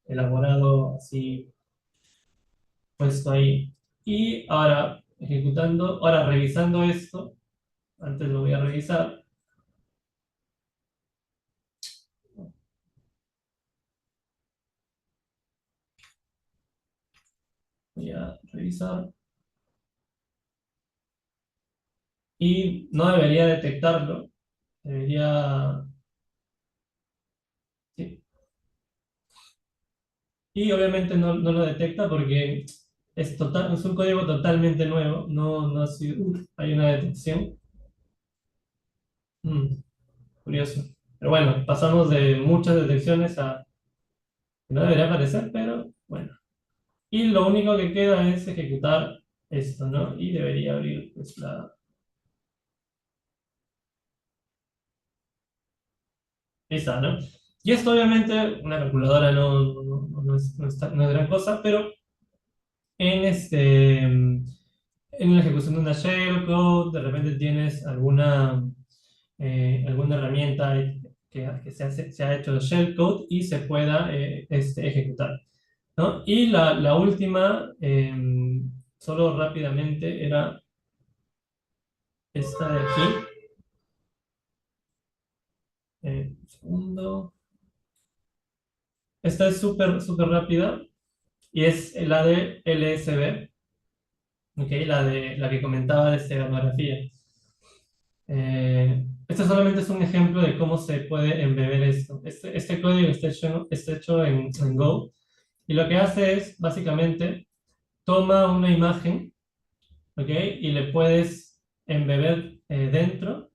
elaborado así, puesto ahí. Y ahora revisando esto, antes lo voy a revisar, voy a revisar, y no debería detectarlo, debería, sí. Y obviamente no lo detecta porque es un código totalmente nuevo, no ha sido, hay una detección. Mm, curioso. Pero bueno, pasamos de muchas detecciones a que no debería aparecer, pero bueno. Y lo único que queda es ejecutar esto, ¿no? Y debería abrir pues, esa, ¿no? Y esto obviamente, una calculadora no es gran cosa, pero en, en la ejecución de una shellcode, de repente tienes alguna herramienta que se ha hecho de shellcode y se pueda ejecutar, ¿no? Y la última, solo rápidamente, era esta de aquí. Un segundo. Esta es súper rápida y es la de LSB, ¿ok? La que comentaba de esteganografía. Este solamente es un ejemplo de cómo se puede embeber esto. Este código está hecho en Go y lo que hace es, básicamente, toma una imagen, ¿ok? Y le puedes embeber dentro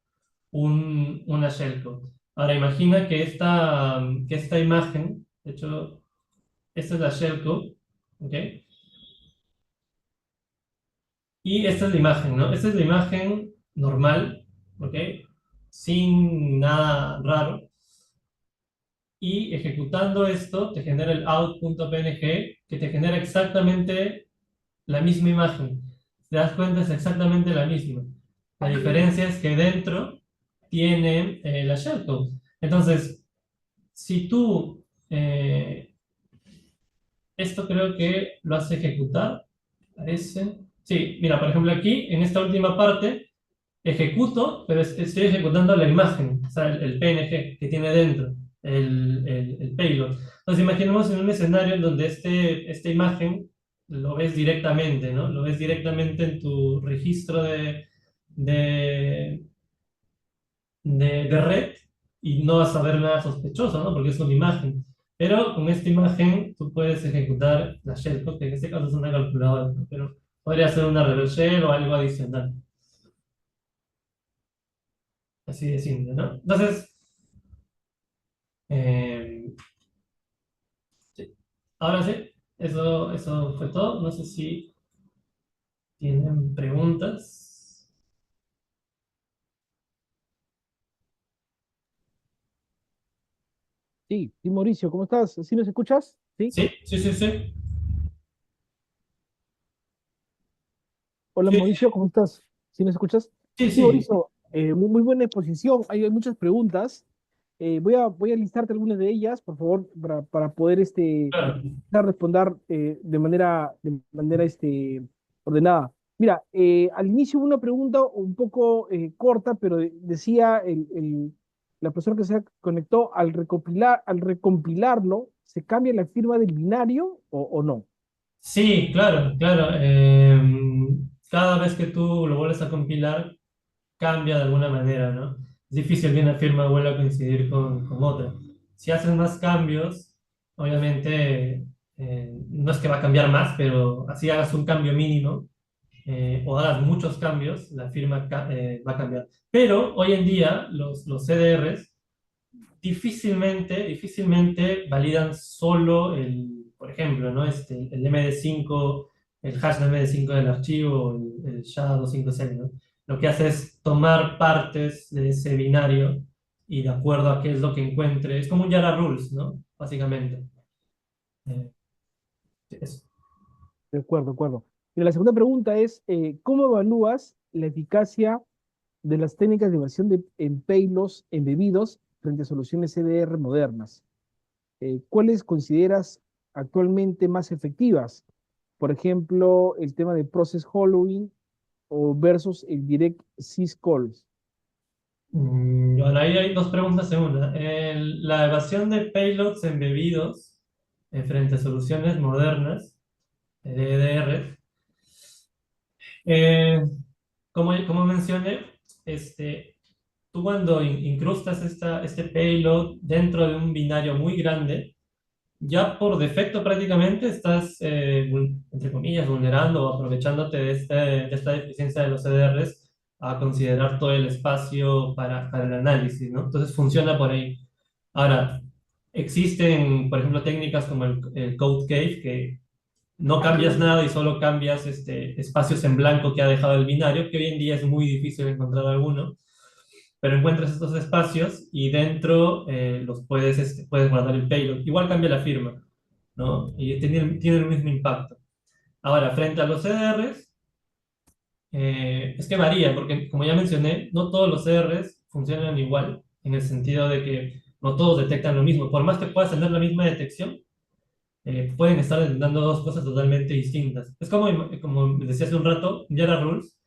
una shellcode. Ahora imagina que esta imagen, de hecho, esta es la shellcode, ¿ok? Y esta es la imagen, ¿no? Esta es la imagen normal, ¿ok? Sin nada raro. Y ejecutando esto, te genera el out.png que te genera exactamente la misma imagen. ¿Te das cuenta? Es exactamente la misma. La diferencia es que dentro tiene la shellcode. Entonces, si tú, esto creo que lo hace ejecutar, parece. Sí, mira, por ejemplo aquí, en esta última parte, ejecuto, pero estoy ejecutando la imagen, o sea, el PNG que tiene dentro, el payload. Entonces, imaginemos en un escenario en donde esta imagen lo ves directamente, ¿no? Lo ves directamente en tu registro de, de red y no vas a ver nada sospechoso, ¿no? Porque es una imagen. Pero con esta imagen tú puedes ejecutar la shellcode, que en este caso es una calculadora, ¿no? Pero podría ser una reverse shell o algo adicional. Así de simple, ¿no? Entonces, eh, sí. Ahora sí, eso fue todo. No sé si tienen preguntas. Sí, sí, Mauricio, ¿cómo estás? ¿Sí nos escuchas? Sí. Sí. Hola, Sí, Mauricio, ¿cómo estás? ¿Sí nos escuchas? Sí, sí. Mauricio, muy buena exposición. Hay muchas preguntas. Voy a listarte algunas de ellas, por favor, para poder Claro. responder de manera ordenada. Mira, al inicio hubo una pregunta un poco corta, pero decía la persona que se conectó, al recompilarlo, ¿se cambia la firma del binario o no? Sí, claro. Cada vez que tú lo vuelves a compilar, cambia de alguna manera, ¿no? Es difícil que una firma vuelva a coincidir con otra. Si haces más cambios, obviamente, no es que va a cambiar más, pero así hagas un cambio mínimo o hagas muchos cambios, la firma va a cambiar. Pero hoy en día los CDRs difícilmente validan solo por ejemplo, ¿no? El MD5, el hash de MD5 del archivo, el SHA-256, ¿no? Lo que hace es tomar partes de ese binario y de acuerdo a qué es lo que encuentre, es como un Yara Rules, ¿no? Básicamente. Eh, eso. De acuerdo. Y la segunda pregunta es, ¿cómo evalúas la eficacia de las técnicas de versión en payloads embebidos frente a soluciones CDR modernas? ¿Cuáles consideras actualmente más efectivas? Por ejemplo, el tema de Process Hollowing o versus el Direct Syscalls. Bueno, ahí hay dos preguntas en una. La evasión de payloads embebidos frente a soluciones modernas de EDR. Como mencioné, tú cuando incrustas este payload dentro de un binario muy grande, ya por defecto prácticamente estás entre comillas, vulnerando o aprovechándote de esta deficiencia de los CDRs a considerar todo el espacio para el análisis, ¿no? Entonces funciona por ahí. Ahora, existen, por ejemplo, técnicas como el Code Cave, que no cambias nada y solo cambias espacios en blanco que ha dejado el binario, que hoy en día es muy difícil encontrar alguno, pero encuentras estos espacios y dentro puedes guardar el payload. Igual cambia la firma, ¿no? Y tiene el mismo impacto. Ahora, frente a los CDRs, es que varía, porque como ya mencioné, no todos los CDRs funcionan igual, en el sentido de que no todos detectan lo mismo. Por más que puedas tener la misma detección, pueden estar intentando dos cosas totalmente distintas. Es como decía hace un rato, Java Rules,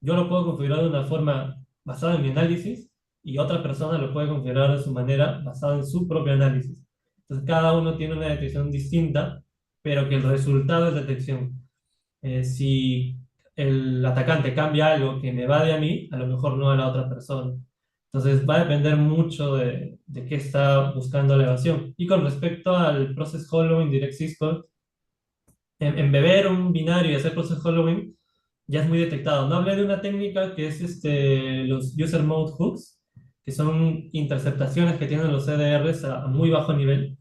yo lo puedo configurar de una forma basada en mi análisis y otra persona lo puede configurar de su manera basada en su propio análisis. Entonces cada uno tiene una detección distinta, pero que el resultado es detección. Si el atacante cambia algo que me va de a mí, a lo mejor no a la otra persona. Entonces va a depender mucho de qué está buscando la evasión. Y con respecto al Process Hollowing Direct Syscall, en beber un binario y hacer Process Hollowing ya es muy detectado. No hablé de una técnica que es los User Mode Hooks, que son interceptaciones que tienen los CDRs a muy bajo nivel,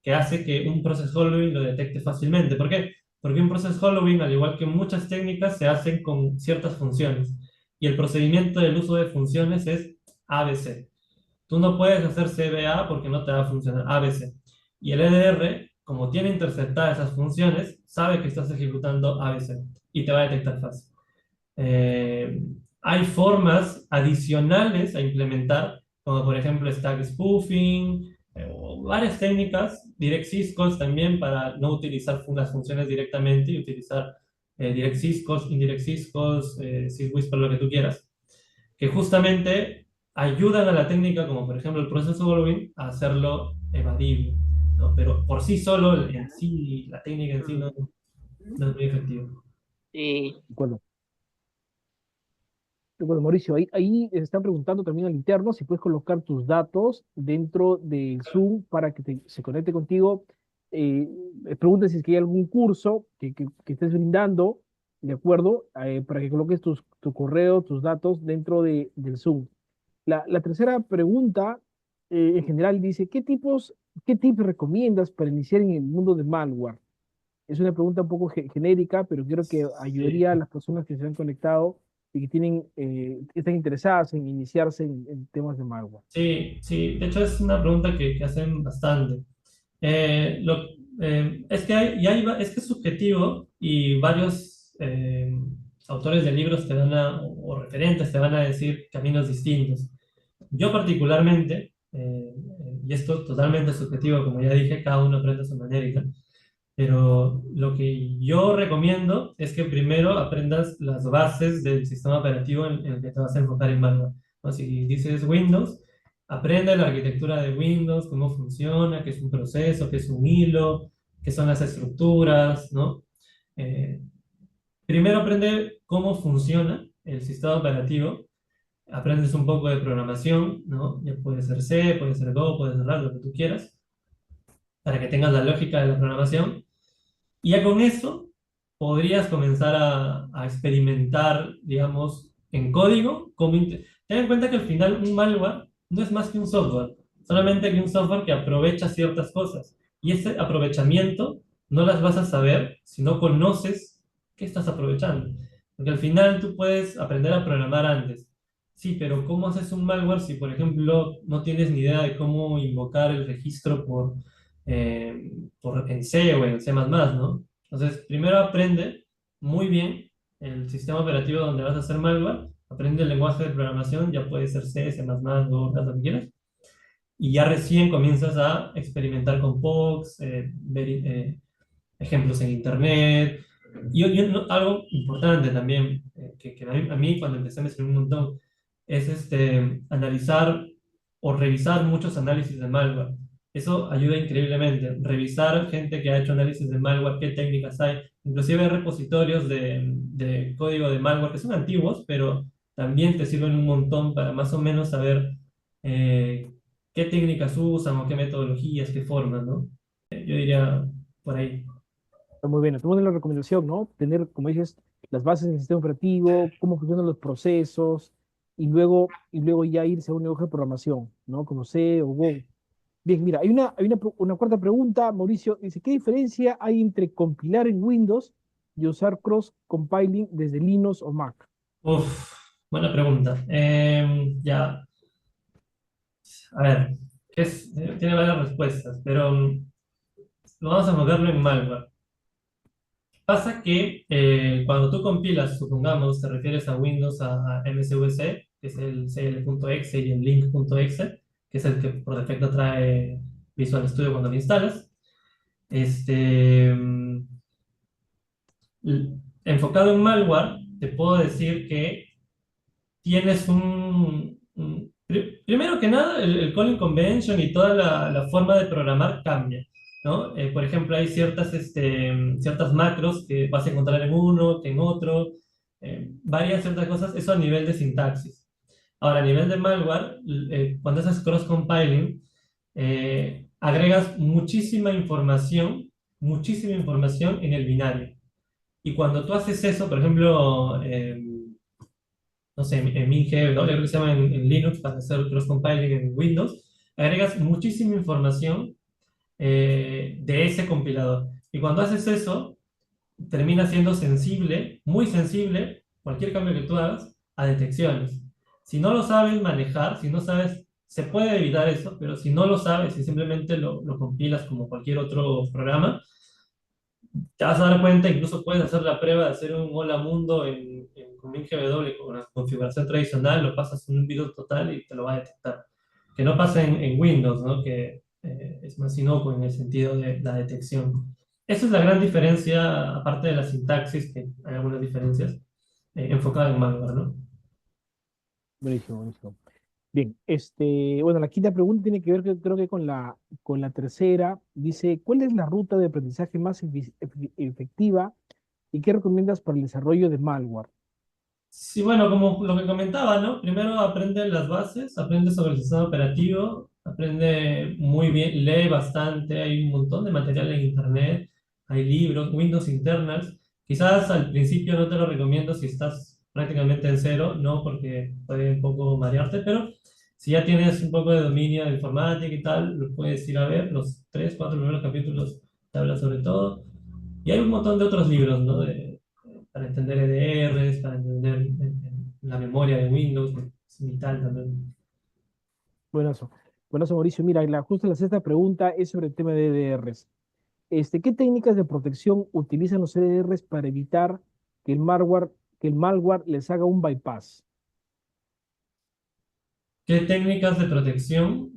que hace que un Process Hollowing lo detecte fácilmente. ¿Por qué? Porque un Process Hollowing, al igual que muchas técnicas, se hacen con ciertas funciones. Y el procedimiento del uso de funciones es ABC. Tú no puedes hacer CBA porque no te va a funcionar ABC. Y el EDR, como tiene interceptadas esas funciones, sabe que estás ejecutando ABC y te va a detectar fácil. Eh, Hay formas adicionales a implementar, como por ejemplo stack spoofing, o varias técnicas, direct syscalls también para no utilizar las funciones directamente y utilizar direct syscalls, indirect syscalls, syswhisper, lo que tú quieras, que justamente ayudan a la técnica, como por ejemplo el proceso Golovin, a hacerlo evadible, ¿no? Pero por sí solo, en sí, la técnica en sí no es muy efectiva. Sí. Bueno, bueno, Mauricio, ahí están preguntando también al interno si puedes colocar tus datos dentro del Zoom para que se conecte contigo. Eh, Pregunten si es que hay algún curso que estés brindando, ¿de acuerdo? Para que coloques tu correo, tus datos dentro del Zoom. La tercera pregunta, en general, dice, qué tips recomiendas para iniciar en el mundo de malware? Es una pregunta un poco genérica, pero creo que Sí. ayudaría a las personas que se han conectado y que están interesadas en iniciarse en temas de malware. Sí, sí, de hecho es una pregunta que hacen bastante. Es que es que es subjetivo y varios autores de libros o referentes te van a decir caminos distintos. Yo particularmente, y esto totalmente subjetivo, como ya dije, cada uno aprende a su manera y tal, pero lo que yo recomiendo es que primero aprendas las bases del sistema operativo en el que te vas a enfocar en malware, ¿no? Si dices Windows, aprende la arquitectura de Windows, cómo funciona, qué es un proceso, qué es un hilo, qué son las estructuras, ¿no? Eh, Primero aprende cómo funciona el sistema operativo, aprendes un poco de programación, ¿no? Ya puede ser C, puede ser Go, puede ser R, lo que tú quieras, para que tengas la lógica de la programación. Y ya con eso podrías comenzar a experimentar, digamos, en código. Ten en cuenta que al final un malware no es más que un software, solamente que un software que aprovecha ciertas cosas. Y ese aprovechamiento no las vas a saber si no conoces qué estás aprovechando. Porque al final tú puedes aprender a programar antes. Sí, pero ¿cómo haces un malware si, por ejemplo, no tienes ni idea de cómo invocar el registro en C o en C++, ¿no? Entonces, primero aprende muy bien el sistema operativo donde vas a hacer malware, aprende el lenguaje de programación, ya puede ser C, C++, Go, lo que quieras, y ya recién comienzas a experimentar con POCs, ver ejemplos en internet. Algo importante también, que a mí cuando empecé me sirvió un montón, es analizar o revisar muchos análisis de malware. Eso ayuda increíblemente. Revisar gente que ha hecho análisis de malware, qué técnicas hay. Inclusive hay repositorios de código de malware que son antiguos, pero también te sirven un montón para más o menos saber eh, qué técnicas usan o qué metodologías, qué formas, ¿no? Yo diría por ahí. Está muy bien, está muy buena la recomendación, ¿no? Tener, como dices, las bases del sistema operativo, cómo funcionan los procesos, y luego ya irse a un lenguaje de programación, ¿no? Como C o Go. Bien, mira, una cuarta pregunta, Mauricio. Dice, ¿qué diferencia hay entre compilar en Windows y usar cross-compiling desde Linux o Mac? Uf, buena pregunta. Ya, a ver, tiene varias respuestas, pero vamos a enfocarlo en malware. Pasa que cuando tú compilas, supongamos, te refieres a Windows, a MSVC, que es el cl.exe y el link.exe, que es el que por defecto trae Visual Studio cuando lo instalas. Este, enfocado en malware, te puedo decir que tienes primero que nada, el calling convention y toda la forma de programar cambia, ¿no? Por ejemplo, hay ciertas macros que vas a encontrar en uno, que en otro, varían ciertas cosas, eso a nivel de sintaxis. Ahora, a nivel de malware, cuando haces cross-compiling, agregas muchísima información en el binario. Y cuando tú haces eso, por ejemplo, no sé, en MinGW, creo que se llama en Linux para hacer cross-compiling en Windows, agregas muchísima información de ese compilador. Y cuando haces eso, termina siendo sensible, muy sensible, cualquier cambio que tú hagas, a detecciones. Si no lo sabes manejar, si no sabes, se puede evitar eso, pero si no lo sabes y simplemente lo compilas como cualquier otro programa, te vas a dar cuenta, incluso puedes hacer la prueba de hacer un hola mundo con MinGW con la configuración tradicional, lo pasas en un video total y te lo va a detectar. Que no pasa en Windows, ¿no? Que es más inocuo en el sentido de la detección. Esa es la gran diferencia, aparte de la sintaxis, que hay algunas diferencias, enfocada en malware, ¿no? Buenísimo, buenísimo. Bien, bueno, la quinta pregunta tiene que ver, creo que con la tercera. Dice, ¿cuál es la ruta de aprendizaje más efectiva y qué recomiendas para el desarrollo de malware? Sí, bueno, como lo que comentaba, ¿no? Primero aprende las bases, aprende sobre el sistema operativo, aprende muy bien, lee bastante, hay un montón de material en internet, hay libros, Windows Internals. Quizás al principio no te lo recomiendo si estás prácticamente en cero, ¿no? Porque puede un poco marearte, pero si ya tienes un poco de dominio de informática y tal, lo puedes ir a ver, los tres, cuatro primeros capítulos te hablan sobre todo. Y hay un montón de otros libros, ¿no? Para entender EDRs, para entender la memoria de Windows, que es vital también. Buenazo. Buenazo, Mauricio. Mira, justo la sexta pregunta es sobre el tema de EDRs. ¿Qué técnicas de protección utilizan los EDRs para evitar que que el malware les haga un bypass? ¿Qué técnicas de protección?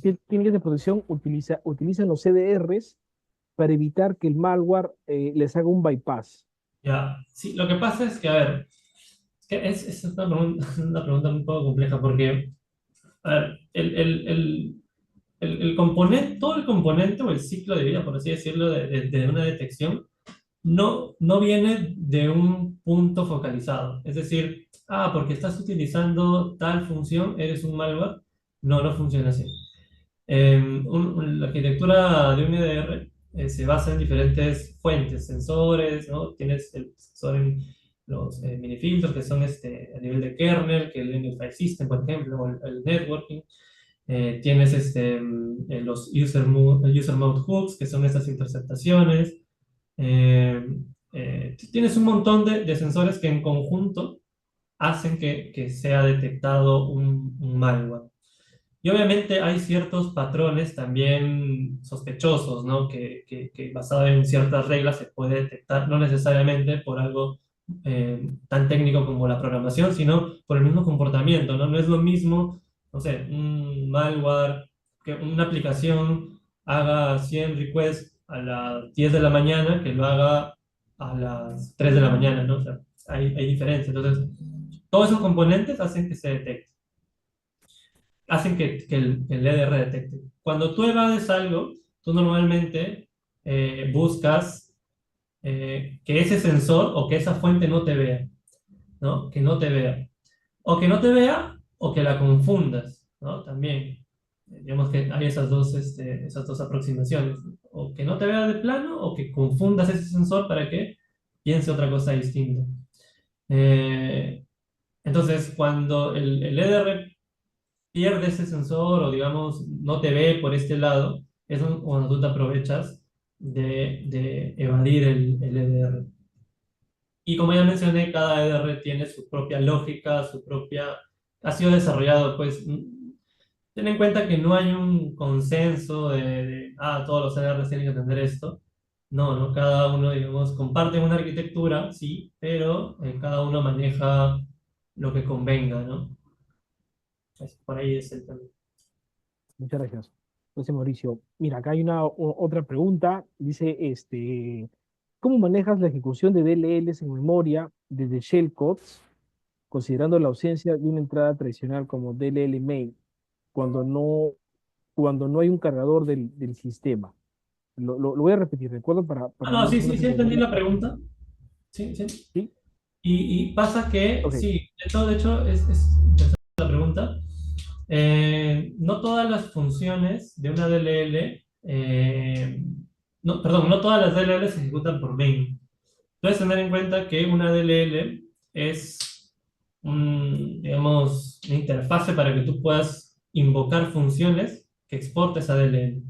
¿Qué técnicas de protección utilizan los EDRs para evitar que el malware les haga un bypass? Ya, sí, lo que pasa es que, a ver, es una pregunta, una pregunta un poco compleja porque, a ver, el componente, todo el componente o el ciclo de vida, por así decirlo, de una detección no viene de un punto focalizado. Es decir, porque estás utilizando tal función, eres un malware. No, no funciona así. La arquitectura de un EDR se basa en diferentes fuentes, sensores, ¿no? Tienes el sensor en los minifiltros, que son a nivel de kernel, que es el file system, por ejemplo, o el networking. Tienes los user mode hooks, que son estas interceptaciones. Eh, Tienes un montón de sensores que en conjunto hacen que sea detectado un malware. Y obviamente hay ciertos patrones también sospechosos, ¿no? Que basado en ciertas reglas se puede detectar, no necesariamente por algo tan técnico como la programación, sino por el mismo comportamiento, ¿no? No es lo mismo, no sé, un malware, que una aplicación haga 100 requests a las 10 de la mañana que lo haga a las 3 de la mañana, ¿no? O sea, hay diferencia. Entonces, todos esos componentes hacen que se detecte, hacen que el EDR detecte. Cuando tú evades algo, tú normalmente buscas que ese sensor o que esa fuente no te vea, ¿no? Que no te vea. O que no te vea o que la confundas, ¿no? También. Digamos que hay esas dos aproximaciones, o que no te vea de plano, o que confundas ese sensor para que piense otra cosa distinta. Eh, entonces, cuando el EDR pierde ese sensor o, digamos, no te ve por este lado, es cuando tú te aprovechas de evadir el EDR. Y como ya mencioné, cada EDR tiene su propia lógica, su propia... Ha sido desarrollado, pues, ten en cuenta que no hay un consenso todos los EDRs tienen que tener esto. No, no, cada uno, digamos, comparte una arquitectura, sí, pero cada uno maneja lo que convenga, ¿no? Por ahí es el tema. Muchas gracias. Entonces, Mauricio, mira, acá hay otra pregunta. Dice, ¿cómo manejas la ejecución de DLLs en memoria desde shellcodes, considerando la ausencia de una entrada tradicional como DLL main, cuando no, cuando no hay un cargador del sistema? Lo voy a repetir, recuerdo, Ah, para no, sí, más o sí, menos sí, entendí entenderlo. la pregunta. Sí, sí. ¿Sí? Y pasa que, Ok. sí, de hecho es interesante la pregunta. No todas las funciones de una DLL, no, perdón, no todas las DLL se ejecutan por main. Debes tener en cuenta que una DLL es digamos, una interfase para que tú puedas invocar funciones que exportes a DLL.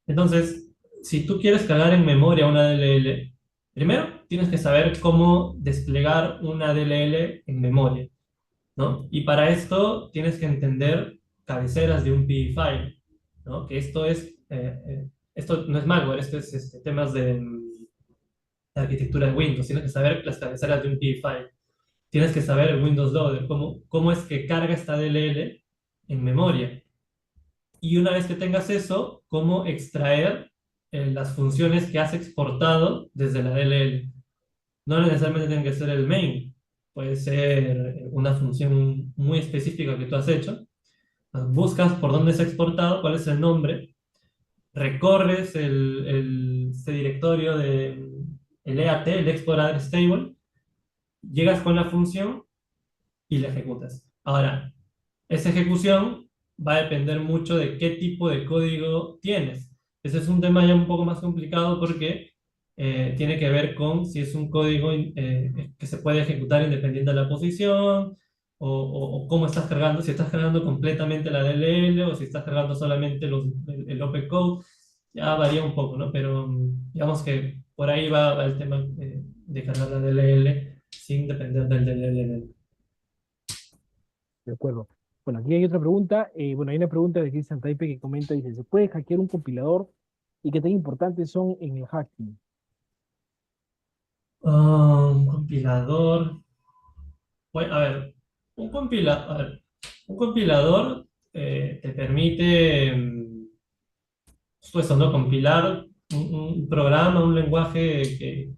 Entonces, si tú quieres cargar en memoria una DLL, primero tienes que saber cómo desplegar una DLL en memoria, ¿no? Y para esto tienes que entender cabeceras de un PI file, ¿no? Que esto no es malware, esto es temas de arquitectura de Windows. Tienes que saber las cabeceras de un PI file. Tienes que saber el Windows Loader, cómo es que carga esta DLL en memoria. Y una vez que tengas eso, cómo extraer las funciones que has exportado desde la DLL. No necesariamente tiene que ser el main, puede ser una función muy específica que tú has hecho. Buscas por dónde se ha exportado, cuál es el nombre, recorres este directorio de el EAT, el Export Address Table, llegas con la función y la ejecutas. Ahora, esa ejecución va a depender mucho de qué tipo de código tienes. Ese es un tema ya un poco más complicado porque tiene que ver con si es un código que se puede ejecutar independiente de la posición o cómo estás cargando, si estás cargando completamente la DLL o si estás cargando solamente el opcode, ya varía un poco, ¿no? Pero digamos que por ahí va el tema de cargar la DLL sin depender del DLL. De acuerdo. Bueno, aquí hay otra pregunta. Bueno, hay una pregunta de Cristian Taipe que comenta, dice, ¿se puede hackear un compilador y qué tan importantes son en el hacking? Un compilador. Bueno, a ver, a ver, un compilador te permite, pues, ¿no? Compilar un programa, un lenguaje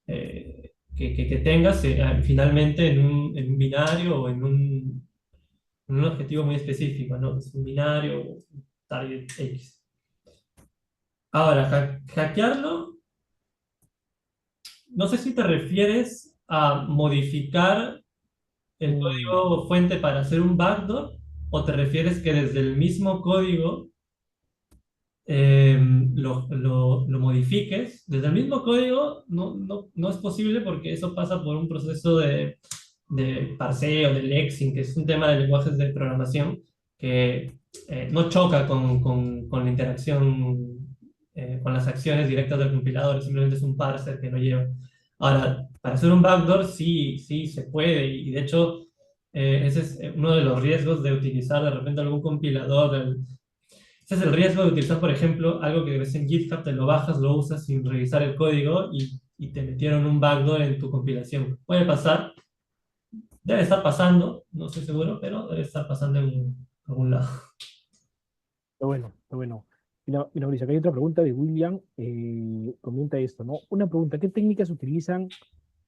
que tengas finalmente en un binario o en un objetivo muy específico, ¿no? Es un binario, un target X. Ahora, hackearlo, no sé si te refieres a modificar el Mm, código fuente para hacer un backdoor o te refieres que desde el mismo código eh, lo modifiques. Desde el mismo código no es posible porque eso pasa por un proceso de parseo, de lexing, que es un tema de lenguajes de programación que no choca con la interacción, con las acciones directas del compilador, simplemente es un parser que lo lleva. Ahora, para hacer un backdoor sí, sí se puede y de hecho ese es uno de los riesgos de utilizar de repente algún compilador. Ese es el riesgo de utilizar, por ejemplo, algo que ves en GitHub, te lo bajas, lo usas sin revisar el código y te metieron un backdoor en tu compilación. Puede pasar, debe estar pasando, no estoy seguro, pero debe estar pasando en algún lado. está bueno, está bueno. Mira, Mauricio, acá hay otra pregunta de William. Comenta esto, ¿no? Una pregunta, ¿qué técnicas utilizan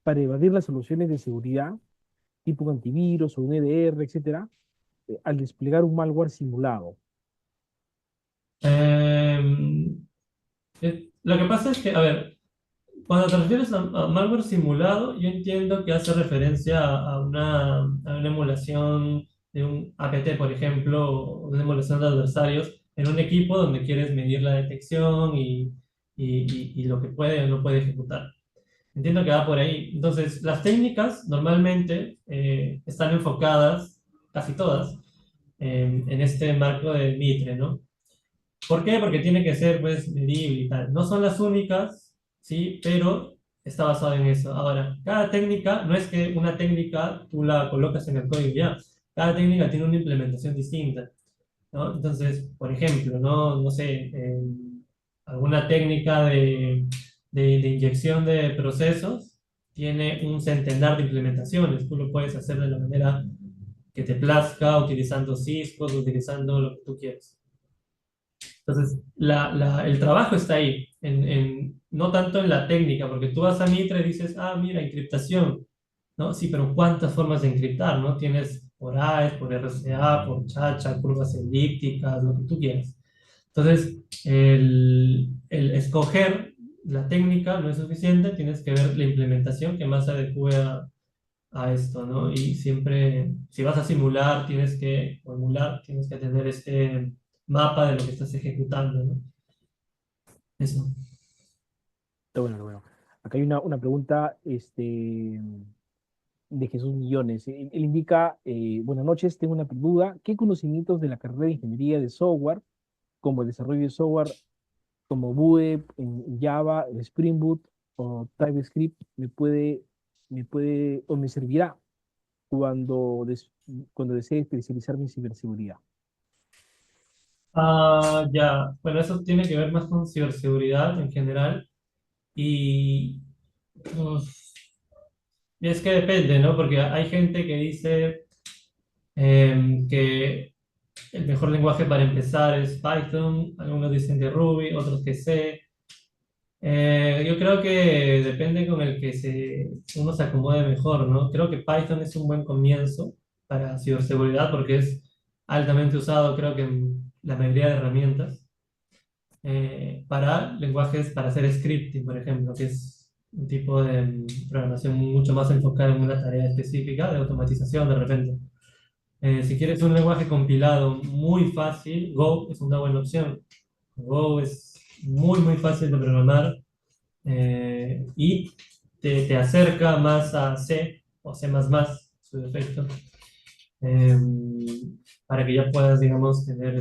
para evadir las soluciones de seguridad, tipo antivirus o un EDR, etcétera, al desplegar un malware simulado? Eh, lo que pasa es que, a ver, cuando te refieres a malware simulado, yo entiendo que hace referencia a una emulación de un APT, por ejemplo, o de una emulación de adversarios en un equipo donde quieres medir la detección y lo que puede o no puede ejecutar. Entiendo que va por ahí. Entonces, las técnicas normalmente están enfocadas, casi todas, en este marco de Mitre, ¿no? ¿Por qué? Porque tiene que ser, pues, medible y tal. No son las únicas, ¿sí? Pero está basado en eso. Ahora, cada técnica, no es que una técnica tú la colocas en el código y ya. Cada técnica tiene una implementación distinta, ¿no? Entonces, por ejemplo, no sé, alguna técnica de inyección de procesos tiene un centenar de implementaciones. Tú lo puedes hacer de la manera que te plazca, utilizando Cisco, utilizando lo que tú quieras. Entonces, el trabajo está ahí, no tanto en la técnica, porque tú vas a Mitre y dices, ah, mira, encriptación, ¿no? Sí, pero ¿cuántas formas de encriptar, no? Tienes por AES, por RCA, por chacha, curvas elípticas, lo que tú quieras. Entonces, el escoger la técnica no es suficiente, tienes que ver la implementación que más se adecue a esto, ¿no? Y siempre, si vas a simular, o emular, tienes que tener este mapa de lo que estás ejecutando, ¿no? Eso. Está bueno, está bueno. Acá hay una pregunta de Jesús Millones. Él indica, buenas noches, tengo una duda. ¿Qué conocimientos de la carrera de ingeniería de software, como el desarrollo de software, como Vue, en Java, el Spring Boot o TypeScript, me puede o me servirá cuando, cuando desee especializarme en ciberseguridad? Ah, ya. Bueno, eso tiene que ver más con ciberseguridad en general y pues, es que depende, ¿no? Porque hay gente que dice que el mejor lenguaje para empezar es Python, algunos dicen que Ruby, otros que C. Yo creo que depende con el que uno se acomode mejor, ¿no? Creo que Python es un buen comienzo para ciberseguridad porque es altamente usado, creo que en la mayoría de herramientas, para lenguajes para hacer scripting, por ejemplo, que es un tipo de programación mucho más enfocada en una tarea específica de automatización de repente. Si quieres un lenguaje compilado muy fácil, Go es una buena opción. Go es muy fácil de programar y te acerca más a C o C++, su defecto, eh, para que ya puedas, digamos, tener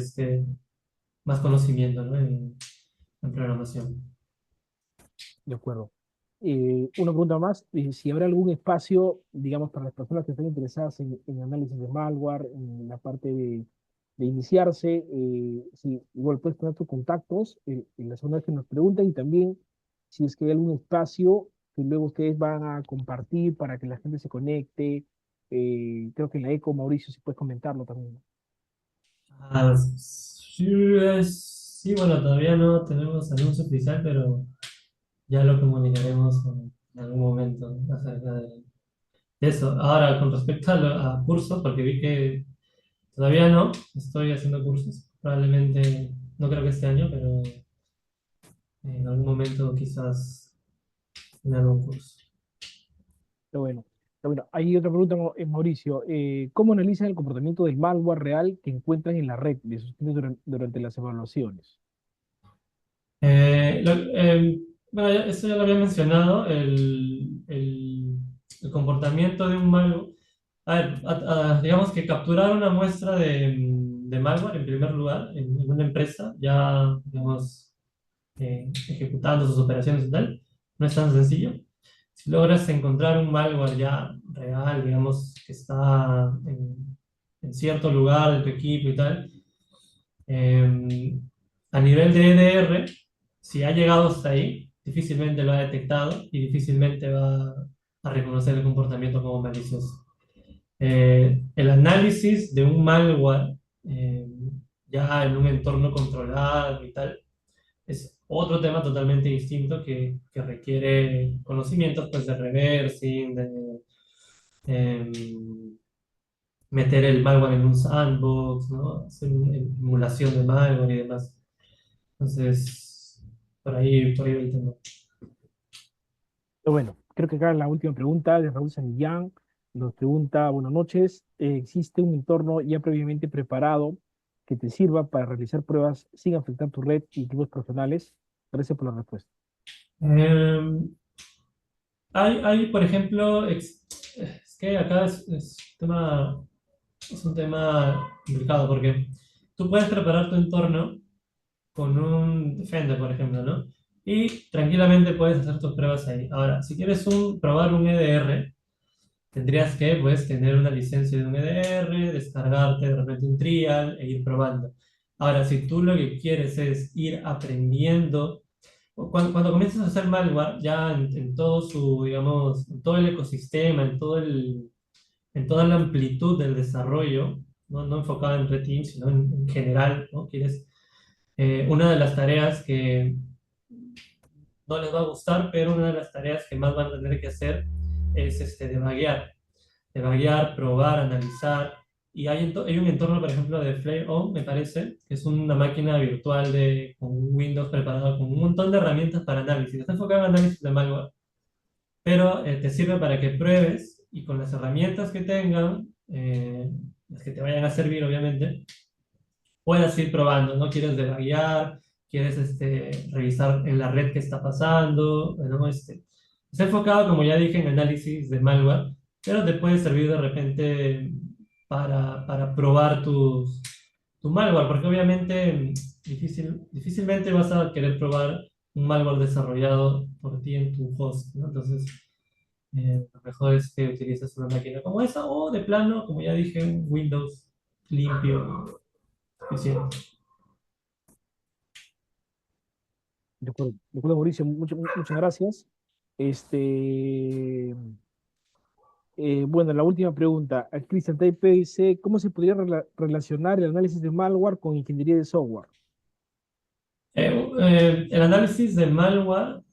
más conocimiento, ¿no? en programación. De acuerdo. Una pregunta más, si habrá algún espacio, digamos, para las personas que están interesadas en análisis de malware, en la parte de iniciarse, si igual puedes poner tus contactos en las zonas que nos preguntan y también si es que hay algún espacio que luego ustedes van a compartir para que la gente se conecte. Creo que en la ECO, Mauricio, si puedes comentarlo también. Ah, sí, sí, bueno, todavía no tenemos anuncio oficial, pero ya lo comunicaremos en algún momento acerca de eso. Ahora, con respecto a cursos, porque vi que todavía no, estoy haciendo cursos, probablemente, no creo que este año, pero en algún momento quizás en algún curso. Está bueno. Está bueno. Hay otra pregunta, Mauricio. ¿Cómo analizan el comportamiento del malware real que encuentran en la red de sus clientes durante las evaluaciones? Bueno, eso ya lo había mencionado, el comportamiento de un malware. A ver, digamos que capturar una muestra de malware en primer lugar en una empresa, ya, digamos, ejecutando sus operaciones y tal, no es tan sencillo. Si logras encontrar un malware ya real, digamos, que está en cierto lugar de tu equipo y tal, eh, a nivel de EDR, si ha llegado hasta ahí, difícilmente lo ha detectado y difícilmente va a reconocer el comportamiento como malicioso. El análisis de un malware eh, ya en un entorno controlado y tal es otro tema totalmente distinto que requiere conocimientos pues, de reversing, de em, meter el malware en un sandbox, ¿no? Hacer una emulación de malware y demás. Entonces, por ahí va el tema. Pero bueno, creo que acá la última pregunta de Raúl Sanillán. Nos pregunta, buenas noches, ¿existe un entorno ya previamente preparado que te sirva para realizar pruebas sin afectar tu red y equipos personales? Gracias por la respuesta. Eh, por ejemplo, es que acá es un tema complicado porque tú puedes preparar tu entorno con un Defender, por ejemplo, ¿no? Y tranquilamente puedes hacer tus pruebas ahí. Ahora, si quieres probar un EDR, tendrías que, pues, tener una licencia de un EDR, descargarte de repente un trial e ir probando. Ahora, si tú lo que quieres es ir aprendiendo, cuando comienzas a hacer malware, ya en todo su, digamos, en todo el ecosistema, en toda la amplitud del desarrollo, no enfocado en Red Team, sino en general, ¿no? Quieres, una de las tareas que no les va a gustar, pero una de las tareas que más van a tener que hacer es debaguear, probar, analizar. Y hay un entorno, por ejemplo, de FlareOn, me parece, que es una máquina virtual con Windows preparado con un montón de herramientas para análisis. Está enfocado en análisis de malware, pero te sirve para que pruebes y con las herramientas que tengan, las que te vayan a servir, obviamente, puedas ir probando, ¿no? Quieres debuguear, quieres revisar en la red qué está pasando, ¿no? Está enfocado, como ya dije, en análisis de malware, pero te puede servir de repente para probar tu malware, porque obviamente difícilmente vas a querer probar un malware desarrollado por ti en tu host, ¿no? Entonces, lo mejor es que utilices una máquina como esa o de plano, como ya dije, un Windows limpio, suficiente. De acuerdo, Mauricio, muchas gracias. Este, bueno, la última pregunta. Cristian Taipe dice, ¿cómo se podría relacionar el análisis de malware con ingeniería de software? El análisis de malware,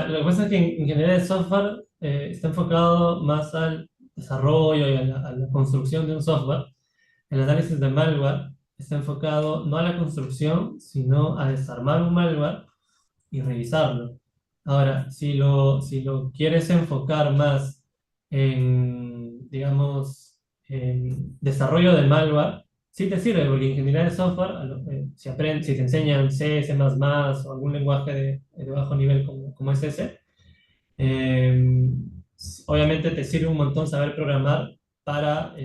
lo que pasa es que en ingeniería de software está enfocado más al desarrollo y a la construcción de un software. El análisis de malware está enfocado no a la construcción, sino a desarmar un malware y revisarlo. Ahora, si lo quieres enfocar más en, digamos, en desarrollo de malware, sí te sirve, porque ingeniería de software, si te enseñan C, C++ o algún lenguaje de bajo nivel como es ese, eh, obviamente te sirve un montón saber programar para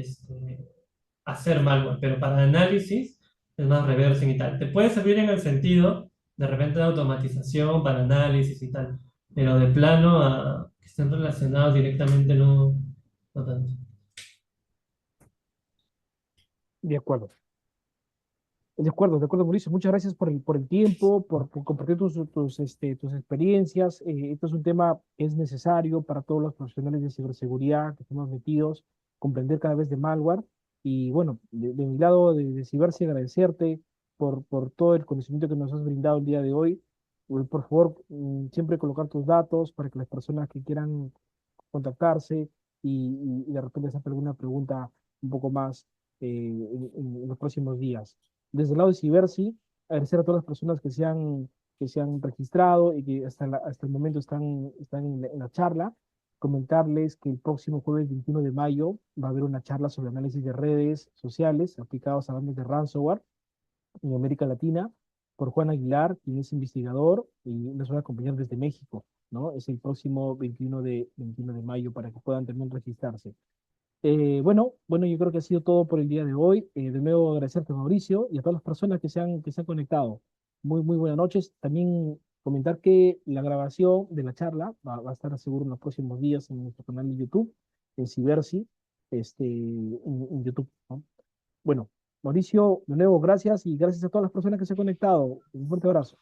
hacer malware, pero para análisis es más reversing y tal. Te puede servir en el sentido de repente de automatización para análisis y tal, pero de plano a que estén relacionados directamente no tanto. De acuerdo. De acuerdo, Mauricio. Muchas gracias por el tiempo, por compartir tus experiencias. Esto es un tema que es necesario para todos los profesionales de ciberseguridad que estamos metidos, comprender cada vez de malware. Y bueno, de mi lado de Cibersi, agradecerte por todo el conocimiento que nos has brindado el día de hoy. Por favor, siempre colocar tus datos para que las personas que quieran contactarse y de repente hacer alguna pregunta un poco más en los próximos días. Desde el lado de Cibersi, agradecer a todas las personas que se han registrado y que hasta el momento están en la charla. Comentarles que el próximo jueves 21 de mayo va a haber una charla sobre análisis de redes sociales aplicados a bandas de ransomware en América Latina por Juan Aguilar, quien es investigador y nos va a acompañar desde México, ¿no? Es el próximo 21 de mayo para que puedan también registrarse. Bueno, yo creo que ha sido todo por el día de hoy. De nuevo agradecerte, Mauricio, y a todas las personas que se han conectado. Muy buenas noches. También comentar que la grabación de la charla va a estar seguro en los próximos días en nuestro canal de YouTube, en Cibersi, en YouTube, ¿no? Bueno, Mauricio, de nuevo, gracias y gracias a todas las personas que se han conectado. Un fuerte abrazo.